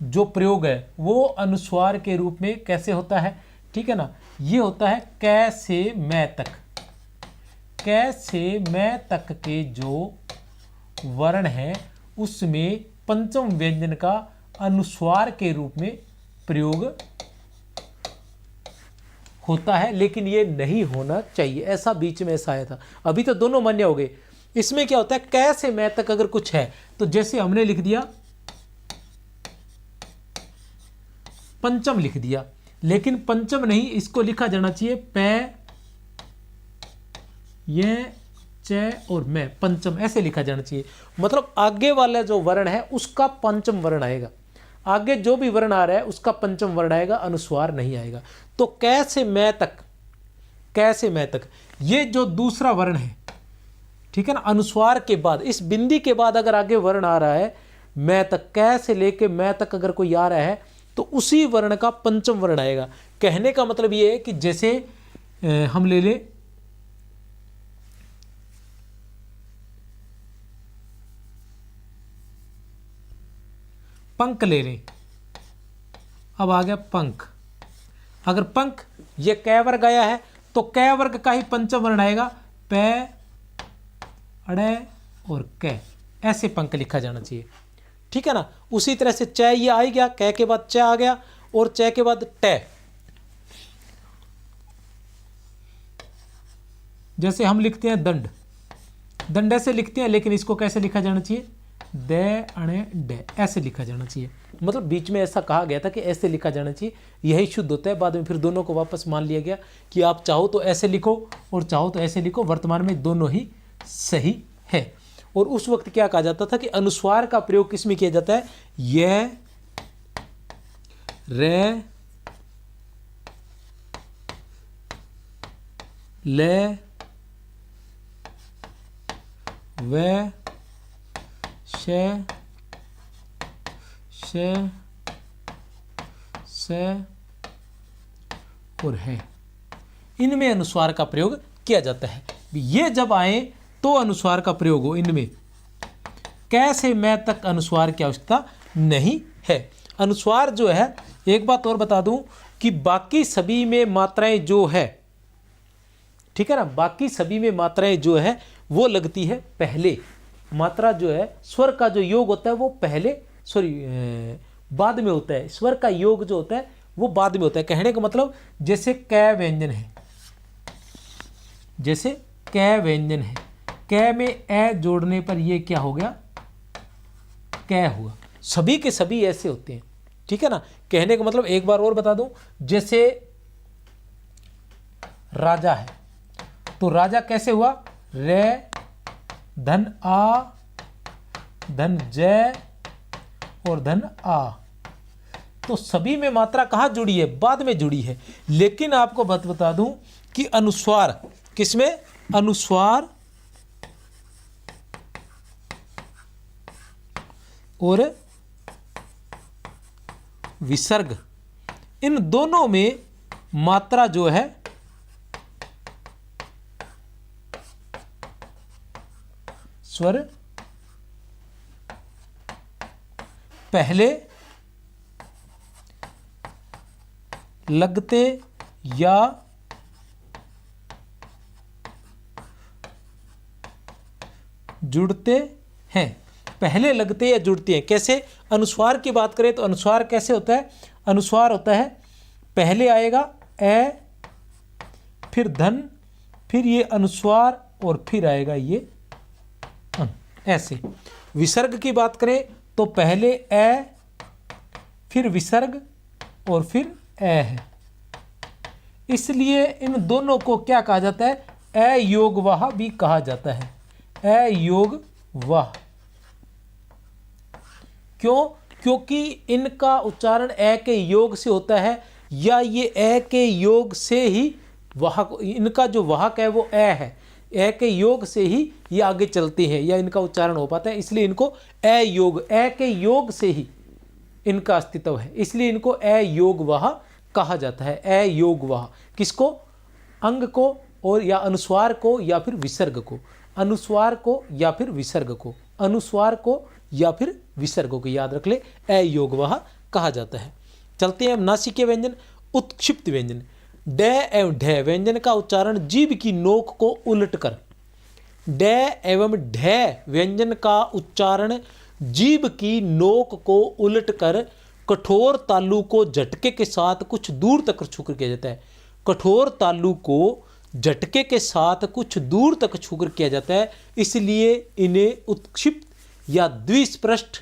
जो प्रयोग है वो अनुस्वार के रूप में कैसे होता है, ठीक है ना। ये होता है कै से मैं तक। कै से मैं तक के जो वर्ण है उसमें पंचम व्यंजन का अनुस्वार के रूप में प्रयोग होता है, लेकिन ये नहीं होना चाहिए, ऐसा बीच में ऐसा आया था। अभी तो दोनों मान्य हो गए। इसमें क्या होता है? कै से मैं तक अगर कुछ है तो जैसे हमने लिख दिया पंचम लिख दिया, लेकिन पंचम नहीं, इसको लिखा जाना चाहिए पै, ये, च और मैं, पंचम ऐसे लिखा जाना चाहिए। मतलब आगे वाला जो वर्ण है उसका पंचम वर्ण आएगा, आगे जो भी वर्ण आ रहा है उसका पंचम वर्ण आएगा, अनुस्वार नहीं आएगा। तो कै से मैं तक, कै से मैं तक, ये जो दूसरा वर्ण है, ठीक है ना, अनुस्वार के बाद, इस बिंदी के बाद अगर आगे वर्ण आ रहा है मैं तक, कै से लेके मैं तक अगर कोई आ रहा है तो तो उसी वर्ण का पंचम वर्ण आएगा। कहने का मतलब ये है कि जैसे हम ले लें पंख ले लें, अब आ गया पंख। अगर पंख ये कै वर्ग आया है तो कै वर्ग का ही पंचम वर्ण आएगा, पै अड़े और कै, ऐसे पंख लिखा जाना चाहिए, ठीक है ना। उसी तरह से च ये आ गया, कै के बाद च आ गया और च के बाद टे। जैसे हम लिखते हैं दंड, दंड ऐसे लिखते हैं, लेकिन इसको कैसे लिखा जाना चाहिए, दे अणे डे, ऐसे लिखा जाना चाहिए। मतलब बीच में ऐसा कहा गया था कि ऐसे लिखा जाना चाहिए, यही शुद्ध होता है। बाद में फिर दोनों को वापस मान लिया गया कि आप चाहो तो ऐसे लिखो और चाहो तो ऐसे लिखो, वर्तमान में दोनों ही सही है। और उस वक्त क्या कहा जाता था कि अनुस्वार का प्रयोग किस में किया जाता है, ये रे ले वे से और है, इनमें अनुस्वार का प्रयोग किया जाता है। ये जब आए तो अनुस्वार का प्रयोग हो, इनमें कैसे मैं तक अनुस्वार की आवश्यकता नहीं है। अनुस्वार जो है, एक बात और बता दूं कि बाकी सभी में मात्राएं जो है, ठीक है ना, बाकी सभी में मात्राएं जो है वो लगती है पहले। मात्रा जो है, स्वर का जो योग होता है वो पहले, बाद में होता है। स्वर का योग जो होता है वो बाद में होता है। कहने का मतलब जैसे कै व्यंजन है, जैसे कै व्यंजन है, कै में ए जोड़ने पर ये क्या हो गया, कै हुआ। सभी के सभी ऐसे होते हैं, ठीक है ना। कहने का मतलब एक बार और बता दूं, जैसे राजा है तो राजा कैसे हुआ, रे धन आ धन जय और धन आ। तो सभी में मात्रा कहाँ जुड़ी है, बाद में जुड़ी है। लेकिन आपको बता दूं कि अनुस्वार किसमें, अनुस्वार और विसर्ग, इन दोनों में मात्रा जो है स्वर पहले लगते या जुड़ते हैं, पहले लगते या जुड़ते हैं। कैसे, अनुस्वार की बात करें तो अनुस्वार कैसे होता है, अनुस्वार होता है पहले आएगा ए, फिर धन, फिर ये अनुस्वार और फिर आएगा ये ऐसे। विसर्ग की बात करें तो पहले ए, फिर विसर्ग और फिर ए है। इसलिए इन दोनों को क्या कहा जाता है, अयोगवाह भी कहा जाता है, अयोगवाह। क्यों, क्योंकि इनका उच्चारण ए के योग से होता है, या ये ए के योग से ही वाहक, इनका जो वाहक है वो ए है, ए के योग से ही ये आगे चलते हैं या इनका उच्चारण हो पाता है। इसलिए इनको अयोग, ए के योग से ही इनका अस्तित्व है, इसलिए इनको अयोगवाह कहा जाता है। अयोगवाह किसको, अंग को और या अनुस्वार को या फिर विसर्ग को, अनुस्वार को या फिर विसर्ग को, अनुस्वार को या फिर विसर्ग को याद रख ले, अयोगवाह कहा जाता है। चलते हैं अब नासिकीय व्यंजन, उत्क्षिप्त व्यंजन। ड एवं ढ व्यंजन का उच्चारण जीभ की नोक को उलटकर, ड एवं ढ व्यंजन का उच्चारण जीभ की नोक को उलटकर कठोर तालु को झटके के साथ कुछ दूर तक छूकर किया जाता है। कठोर तालु को झटके के साथ कुछ दूर तक छूकर किया जाता है, इसलिए इन्हें उत्क्षिप्त या द्विस्पृष्ट,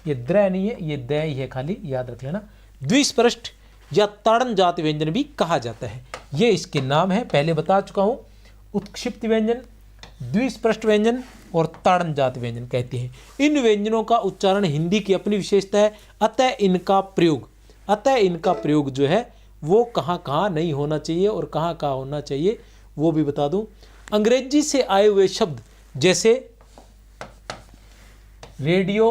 ये द्र नहीं है, ये द ही है खाली, याद रख लेना, द्विस्पृष्ट या ताड़न जात व्यंजन भी कहा जाता है। ये इसके नाम है, पहले बता चुका हूं, उत्क्षिप्त व्यंजन, द्विस्पृष्ट व्यंजन और ताड़न जात व्यंजन कहते हैं। इन व्यंजनों का उच्चारण हिंदी की अपनी विशेषता है, अतः इनका प्रयोग जो है वो कहाँ कहाँ नहीं होना चाहिए और कहाँ कहाँ होना चाहिए वो भी बता दूं। अंग्रेजी से आए हुए शब्द जैसे रेडियो,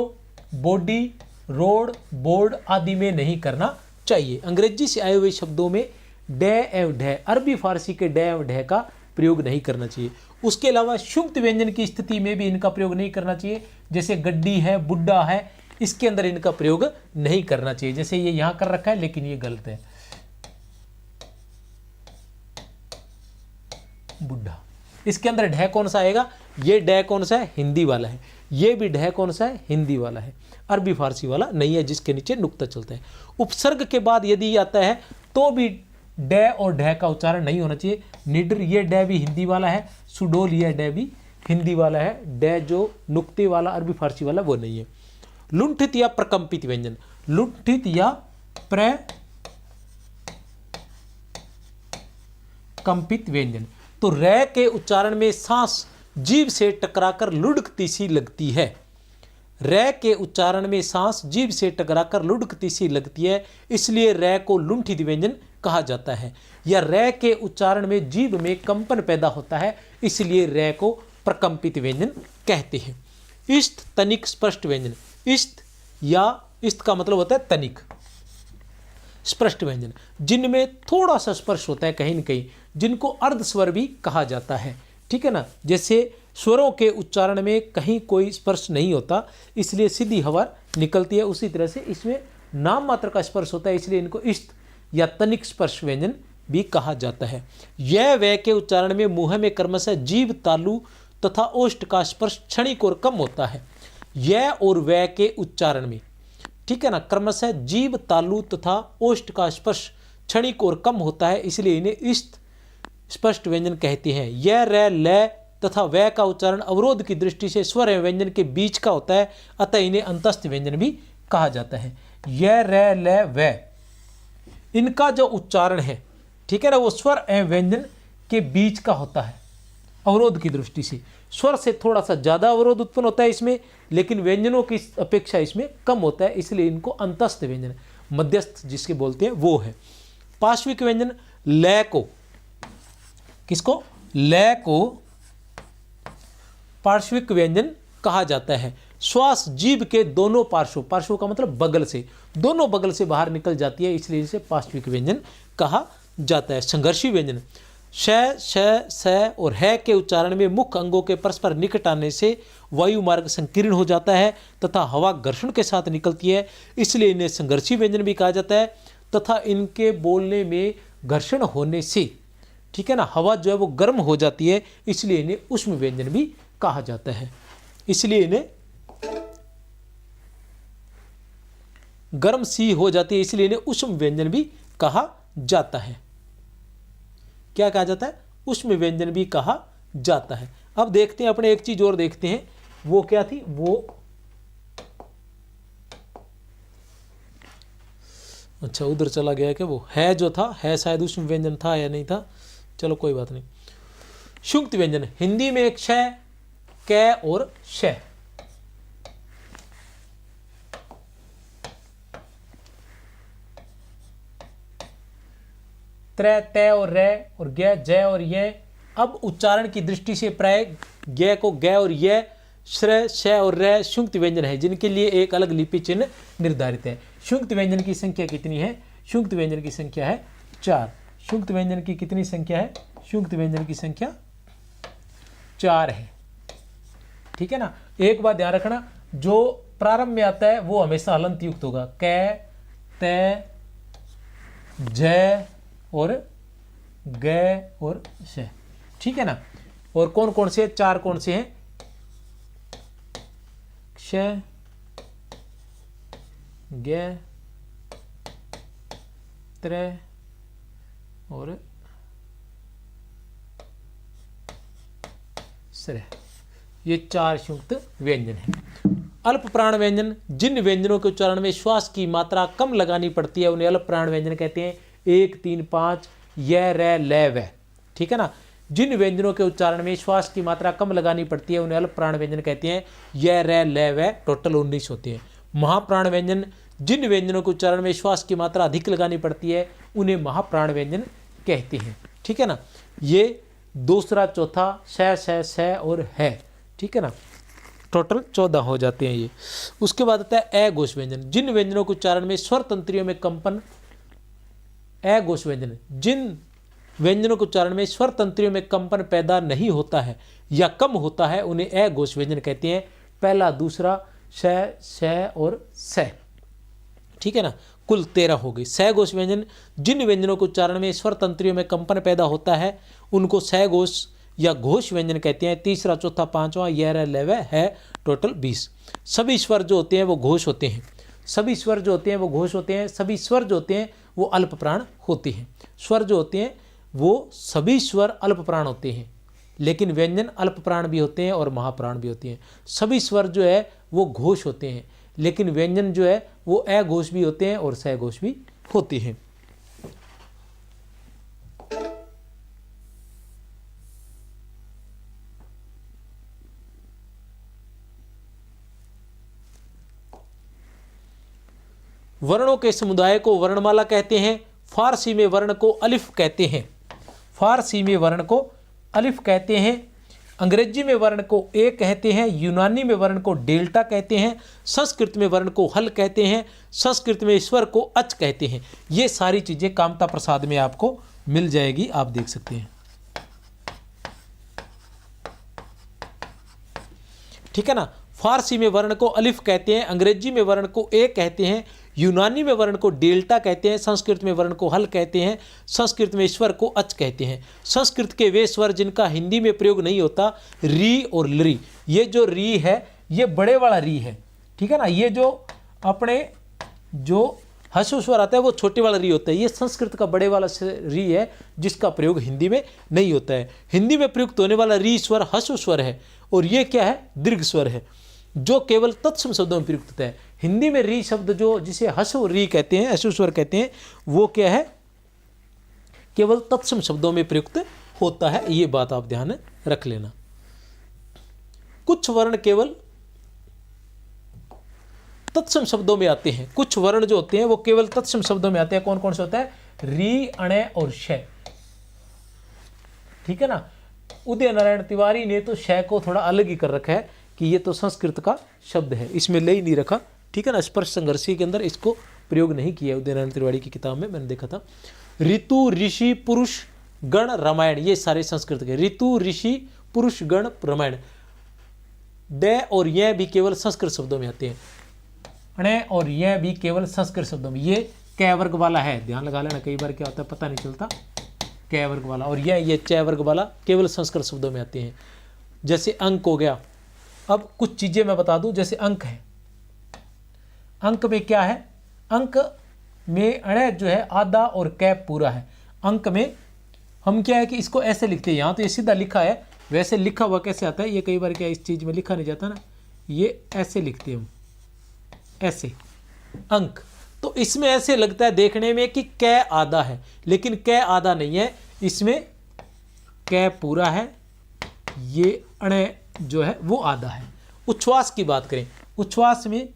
बॉडी, रोड, बोर्ड आदि में नहीं करना चाहिए। अंग्रेजी से आए हुए शब्दों में डे एवं ढे, अरबी फारसी के डे एवं ढे का प्रयोग नहीं करना चाहिए। उसके अलावा शुक्त व्यंजन की स्थिति में भी इनका प्रयोग नहीं करना चाहिए, जैसे गड्डी है, बुड्ढा है, इसके अंदर इनका प्रयोग नहीं करना चाहिए। जैसे ये यहां कर रखा है लेकिन ये गलत है, बुड्ढा, इसके अंदर ढह कौन सा आएगा? ये डे कौन सा है? हिंदी वाला है। ये भी ढह कौन सा है? हिंदी वाला है, अरबी फारसी वाला नहीं है, जिसके नीचे नुक्ता चलता है। उपसर्ग के बाद यदि आता है तो भी डे और ढह का उच्चारण नहीं होना चाहिए। निडर, ये डे भी हिंदी वाला है। सुडोल, ये डे भी हिंदी वाला है। डे जो नुक्ते वाला अरबी फारसी वाला वो नहीं है। लुंठित या प्रकंपित व्यंजन, लुंठित या प्रकंपित व्यंजन, तो रै के उच्चारण में सांस जीभ से टकराकर लुढ़कती सी लगती है। रै के उच्चारण में सांस जीभ से टकराकर लुढ़कती सी लगती है, इसलिए रै को लुंठित व्यंजन कहा जाता है। या रै के उच्चारण में जीभ में कंपन पैदा होता है, इसलिए रै को प्रकंपित व्यंजन कहते हैं। इष्ट, तनिक, स्पष्ट व्यंजन, इष्ट या इष्ट का मतलब होता है तनिक, स्पष्ट व्यंजन जिनमें थोड़ा सा स्पर्श होता है कहीं न कहीं, जिनको अर्ध स्वर भी कहा जाता है। ठीक है ना, जैसे स्वरों के उच्चारण में कहीं कोई स्पर्श नहीं होता, इसलिए सीधी हवा निकलती है, उसी तरह से इसमें नाम मात्र का स्पर्श होता है, इसलिए इनको इष्ट या तनिक स्पर्श व्यंजन भी कहा जाता है। यह वह के उच्चारण में मुंह में क्रमशः जीभ, तालु तथा ओष्ठ का स्पर्श क्षणिक और कम होता है। यह और वह के उच्चारण में, ठीक है ना, क्रमशः जीभ, तालु तथा ओष्ठ का स्पर्श क्षणिक और कम होता है, इसलिए इन्हें इष्ट स्पष्ट व्यंजन कहते हैं। यह, रै, लय तथा वह का उच्चारण अवरोध की दृष्टि से स्वर एवं व्यंजन के बीच का होता है, अतः इन्हें अंतस्थ व्यंजन भी कहा जाता है। यह, रै, लय, वह, इनका जो उच्चारण है, ठीक है ना, वो स्वर एवं व्यंजन के बीच का होता है अवरोध की दृष्टि से। स्वर से थोड़ा सा ज्यादा अवरोध उत्पन्न होता है इसमें, लेकिन व्यंजनों की अपेक्षा इसमें कम होता है, इसलिए इनको अंतस्थ व्यंजन, मध्यस्थ जिसके बोलते हैं वो है। पार्श्विक व्यंजन, लय को, किसको? लय को पार्श्विक व्यंजन कहा जाता है। श्वास जीभ के दोनों पार्श्व, पार्श्व का मतलब बगल से, दोनों बगल से बाहर निकल जाती है, इसलिए इसे पार्श्विक व्यंजन कहा जाता है। संघर्षी व्यंजन, श, श, स और है के उच्चारण में मुख्य अंगों के परस्पर निकट आने से वायु मार्ग संकीर्ण हो जाता है तथा हवा घर्षण के साथ निकलती है, इसलिए इन्हें संघर्षी व्यंजन भी कहा जाता है। तथा इनके बोलने में घर्षण होने से, ठीक है ना, हवा जो है वो गर्म हो जाती है, इसलिए इन्हें उष्म व्यंजन भी कहा जाता है। इसलिए इन्हें गर्म सी हो जाती है, इसलिए इन्हें उष्म व्यंजन भी कहा जाता है। क्या कहा जाता है? उष्म व्यंजन भी कहा जाता है। अब देखते हैं, अपने एक चीज और देखते हैं, वो क्या थी? वो अच्छा उधर चला गया क्या? वो है जो था, है शायद उष्म व्यंजन था या नहीं था, चलो कोई बात नहीं। शुक्त व्यंजन, हिंदी में एक श, कै और श, त्रै, तय और रै और ग, जय और ये। अब उच्चारण की दृष्टि से प्राय ग को ग और ये, श्र, श और रै शुक्त व्यंजन है, जिनके लिए एक अलग लिपि चिन्ह निर्धारित है। शुक्त व्यंजन की संख्या कितनी है? शुक्त व्यंजन की संख्या है 4। शुक्त व्यंजन की कितनी संख्या है? शुक्त व्यंजन की संख्या 4 है। ठीक है ना। एक बात ध्यान रखना, जो प्रारंभ में आता है वो हमेशा हलंत युक्त होगा। कै, तय, जय और ग और श। ठीक है ना। और कौन कौन से? 4 कौन से हैं? श, ग, त्रय और श्रय, ये 4 संयुक्त व्यंजन हैं। अल्प प्राण व्यंजन, जिन व्यंजनों के उच्चारण में श्वास की मात्रा कम लगानी पड़ती है उन्हें अल्प प्राण व्यंजन कहते हैं। 1, 3, 5, य, रै, लय, व। ठीक है ना। जिन व्यंजनों के उच्चारण में श्वास की मात्रा कम लगानी पड़ती है उन्हें अल्प प्राण व्यंजन कहते हैं। य, रै, लय, व टोटल 19 होते हैं। महाप्राण व्यंजन, जिन व्यंजनों के उच्चारण में श्वास की मात्रा अधिक लगानी पड़ती है उन्हें महाप्राण व्यंजन कहते हैं। ठीक है ना। ये दूसरा, चौथा, श, श, स और है। ठीक है ना। टोटल 14 हो जाते हैं ये। उसके बाद आता है अघोष व्यंजन, जिन व्यंजनों के उच्चारण में स्वर तंत्रियों में कंपन, अघोष व्यंजन, जिन व्यंजनों के उच्चारण में स्वर तंत्रियों में कंपन पैदा नहीं होता है या कम होता है उन्हें अघोष व्यंजन कहते हैं। पहला, दूसरा, श और स, ठीक है ना, कुल 13 हो गई। सघोष व्यंजन, जिन व्यंजनों के उच्चारण में स्वर तंत्रियों में कंपन पैदा होता है उनको सघोष या घोष व्यंजन कहते हैं। तीसरा, चौथा, पांचवा, 11 है, टोटल 20। सभी स्वर जो होते हैं वो घोष होते हैं, सभी स्वर जो होते हैं वो घोष होते हैं, सभी स्वर जो होते हैं वो अल्प प्राण होते हैं। स्वर जो होते हैं वो सभी स्वर अल्प प्राण होते हैं, लेकिन व्यंजन अल्प प्राण भी होते हैं और महाप्राण भी होते हैं। सभी स्वर जो है वो घोष होते हैं, लेकिन व्यंजन जो है वो अघोष भी होते हैं और सघोष भी होते हैं। वर्णों के समुदाय को वर्णमाला कहते हैं। फारसी में वर्ण को अलिफ कहते हैं, फारसी में वर्ण को अलिफ कहते हैं। अंग्रेजी में वर्ण को ए कहते हैं, यूनानी में वर्ण को डेल्टा कहते हैं, संस्कृत में वर्ण को हल कहते हैं, संस्कृत में स्वर को अच कहते हैं। ये सारी चीज़ें कामता प्रसाद में आपको मिल जाएगी, आप देख सकते हैं, ठीक है ना। फारसी में वर्ण को अलिफ कहते हैं, अंग्रेजी में वर्ण को ए कहते हैं, यूनानी में वर्ण को डेल्टा कहते हैं, संस्कृत में वर्ण को हल कहते हैं, संस्कृत में स्वर को अच कहते हैं। संस्कृत के वे स्वर जिनका हिंदी में प्रयोग नहीं होता, री और लरी। ये जो री है ये बड़े वाला री है, ठीक है ना। ये जो अपने जो हसु स्वर आता है वो छोटे वाला री होता है, ये संस्कृत का बड़े वाला री है जिसका प्रयोग हिंदी में नहीं होता है। हिंदी में प्रयुक्त होने वाला री स्वर हसु स्वर है और ये क्या है, दीर्घ स्वर है जो केवल तत्सम शब्दों में प्रयुक्त होता है। हिंदी में री शब्द जो जिसे हसु री कहते हैं, हसु स्वर कहते हैं, वो क्या है, केवल तत्सम शब्दों में प्रयुक्त होता है। ये बात आप ध्यान रख लेना। कुछ वर्ण केवल तत्सम शब्दों में आते हैं, कुछ वर्ण जो होते हैं वो केवल तत्सम शब्दों में आते हैं। कौन कौन से होता है, री, अणे और श, ठीक है ना। उदय नारायण तिवारी ने तो श को थोड़ा अलग ही कर रखा है कि ये तो संस्कृत का शब्द है, इसमें ले ही नहीं रखा, ठीक है ना। स्पर्श संघर्षी के अंदर इसको प्रयोग नहीं किया उदय नारायण तिवारी की किताब में, मैंने देखा था। ऋतु, ऋषि, पुरुष, गण, रामायण, ये सारे संस्कृत के। ऋतु, ऋषि, पुरुष, गण, रामायण। ड और यह भी केवल संस्कृत शब्दों में आते हैं, अणे और यह भी केवल संस्कृत शब्दों में। ये क वर्ग वाला है, ध्यान लगा लेना, कई बार क्या होता है पता नहीं चलता। क वर्ग वाला और ये च वर्ग वाला केवल संस्कृत शब्दों में आते हैं। जैसे अंक हो गया। अब कुछ चीजें मैं बता दूं, जैसे अंक है, अंक में क्या है, अंक में अणे जो है आधा और क पूरा है। अंक में हम क्या है कि इसको ऐसे लिखते हैं, यहाँ तो ये सीधा लिखा है, वैसे लिखा हुआ कैसे आता है, ये कई बार क्या इस चीज में लिखा नहीं जाता ना, ये ऐसे लिखते हैं हम, ऐसे अंक। तो इसमें ऐसे लगता है देखने में कि क आधा है, लेकिन क आधा नहीं है, इसमें क पूरा है, ये अणे जो है वो आधा है। उच्छ्वास की बात करें, उच्छ्वास में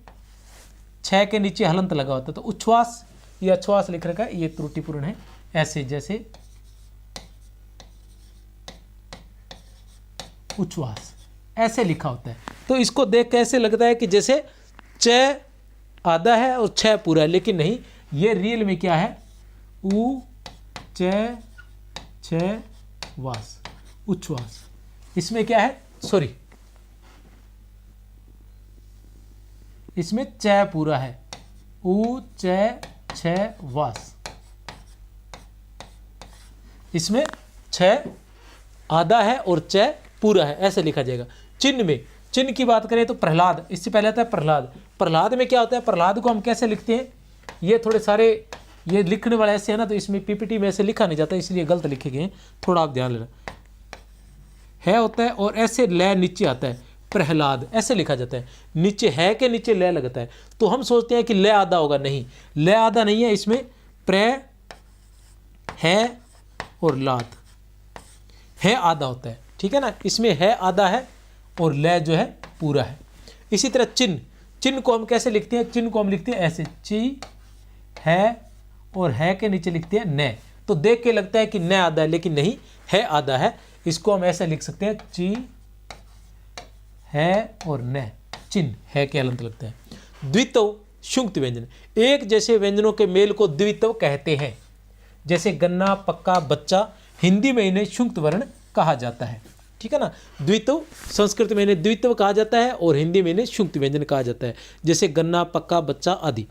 6 के नीचे हलंत लगा होता है, तो उच्छ्वास या अश्वास लिख रखा है, ये त्रुटिपूर्ण है। ऐसे जैसे उच्छ्वास ऐसे लिखा होता है, तो इसको देख के ऐसे लगता है कि जैसे च आधा है और 6 पूरा है, लेकिन नहीं, ये रियल में क्या है, उ च छ वास, उच्छ्वास। इसमें क्या है, सॉरी, इसमें च पूरा है, उ च छ वास, इसमें 6 आधा है और च पूरा है, ऐसे लिखा जाएगा। चिन्ह में, चिन्ह की बात करें तो प्रहलाद, इससे पहले आता है प्रहलाद। प्रहलाद में क्या होता है, प्रहलाद को हम कैसे लिखते हैं, ये थोड़े सारे ये लिखने वाले ऐसे है ना, तो इसमें पीपीटी में ऐसे लिखा नहीं जाता, इसलिए गलत लिखे गए हैं, थोड़ा आप ध्यान लेना। है होता है और ऐसे ल नीचे आता है, प्रहलाद ऐसे लिखा जाता है, नीचे है के नीचे ल लगता है, तो हम सोचते हैं कि ल आधा होगा, नहीं, ल आधा नहीं है, इसमें प्र है और लाद है आधा होता है, ठीक है ना। इसमें है आधा है और ल जो है पूरा है। इसी तरह चिन्ह, चिन्ह को हम कैसे लिखते हैं, चिन्ह को हम लिखते हैं ऐसे, ची है और है के नीचे लिखते हैं न, तो देख के लगता है कि न आधा है, लेकिन नहीं, है आधा है। इसको हम ऐसे लिख सकते हैं, ची है और न चिन्ह है के हलंत लगते हैं। द्वित्व शुंक्त व्यंजन, एक जैसे व्यंजनों के मेल को द्वित्व कहते हैं। जैसे गन्ना, पक्का, बच्चा, हिंदी में इन्हें शुंक्त वर्ण कहा जाता है। ठीक है ना, द्वित्व संस्कृत में इन्हें द्वित्व कहा जाता है और हिंदी में इन्हें शुंक्त व्यंजन कहा जाता है। जैसे गन्ना, पक्का, बच्चा आदि।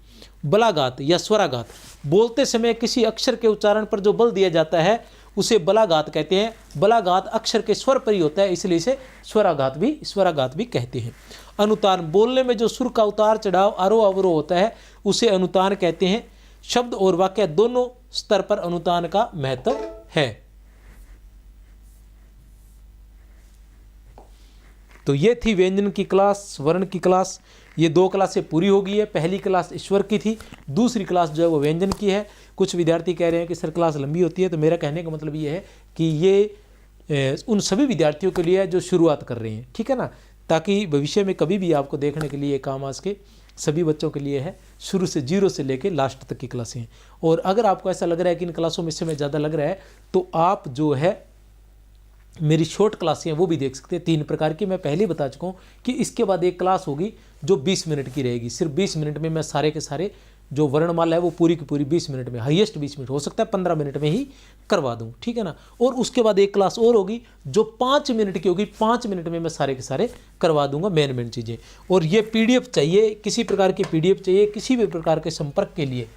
बलाघात या स्वराघात, बोलते समय किसी अक्षर के उच्चारण पर जो बल दिया जाता है उसे बलाघात कहते हैं। बलाघात अक्षर के स्वर पर ही होता है, इसलिए इसे स्वराघात भी कहते हैं। अनुतान, बोलने में जो सुर का उतार चढ़ाव, आरोह अवरोह होता है उसे अनुतान कहते हैं। शब्द और वाक्य दोनों स्तर पर अनुतान का महत्व है। तो ये थी व्यंजन की क्लास, वर्ण की क्लास। ये 2 क्लासें पूरी हो गई है। पहली क्लास ईश्वर की थी, दूसरी क्लास जो है वो व्यंजन की है। कुछ विद्यार्थी कह रहे हैं कि सर क्लास लंबी होती है, तो मेरा कहने का मतलब ये है कि ये उन सभी विद्यार्थियों के लिए है जो शुरुआत कर रहे हैं। ठीक है ना, ताकि भविष्य में कभी भी आपको देखने के लिए काम आ सके। सभी बच्चों के लिए है, शुरू से 0 से लेकर लास्ट तक की क्लासें हैं। और अगर आपको ऐसा लग रहा है कि इन क्लासों में समय ज़्यादा लग रहा है, तो आप जो है मेरी शॉर्ट क्लासें हैं वो भी देख सकते हैं। 3 प्रकार की मैं पहले बता चुका हूँ कि इसके बाद एक क्लास होगी जो 20 मिनट की रहेगी। सिर्फ 20 मिनट में मैं सारे के सारे जो वर्णमाला है वो पूरी की पूरी 20 मिनट में, हाईएस्ट 20 मिनट, हो सकता है 15 मिनट में ही करवा दूँ। ठीक है ना, और उसके बाद एक क्लास और होगी जो 5 मिनट की होगी। 5 मिनट में मैं सारे के सारे करवा दूंगा मेन चीज़ें। और ये PDF चाहिए, किसी प्रकार की PDF चाहिए, किसी भी प्रकार के संपर्क के लिए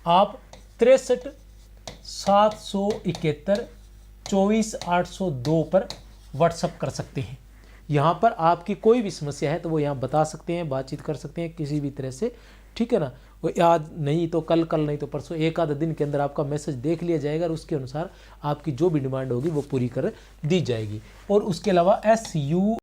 आप 63 771 24 802 पर व्हाट्सअप कर सकते हैं। यहाँ पर आपकी कोई भी समस्या है तो वो यहाँ बता सकते हैं, बातचीत कर सकते हैं किसी भी तरह से। ठीक है ना, वो आज नहीं तो कल, कल नहीं तो परसों, एक आध दिन के अंदर आपका मैसेज देख लिया जाएगा और उसके अनुसार आपकी जो भी डिमांड होगी वो पूरी कर दी जाएगी। और उसके अलावा SU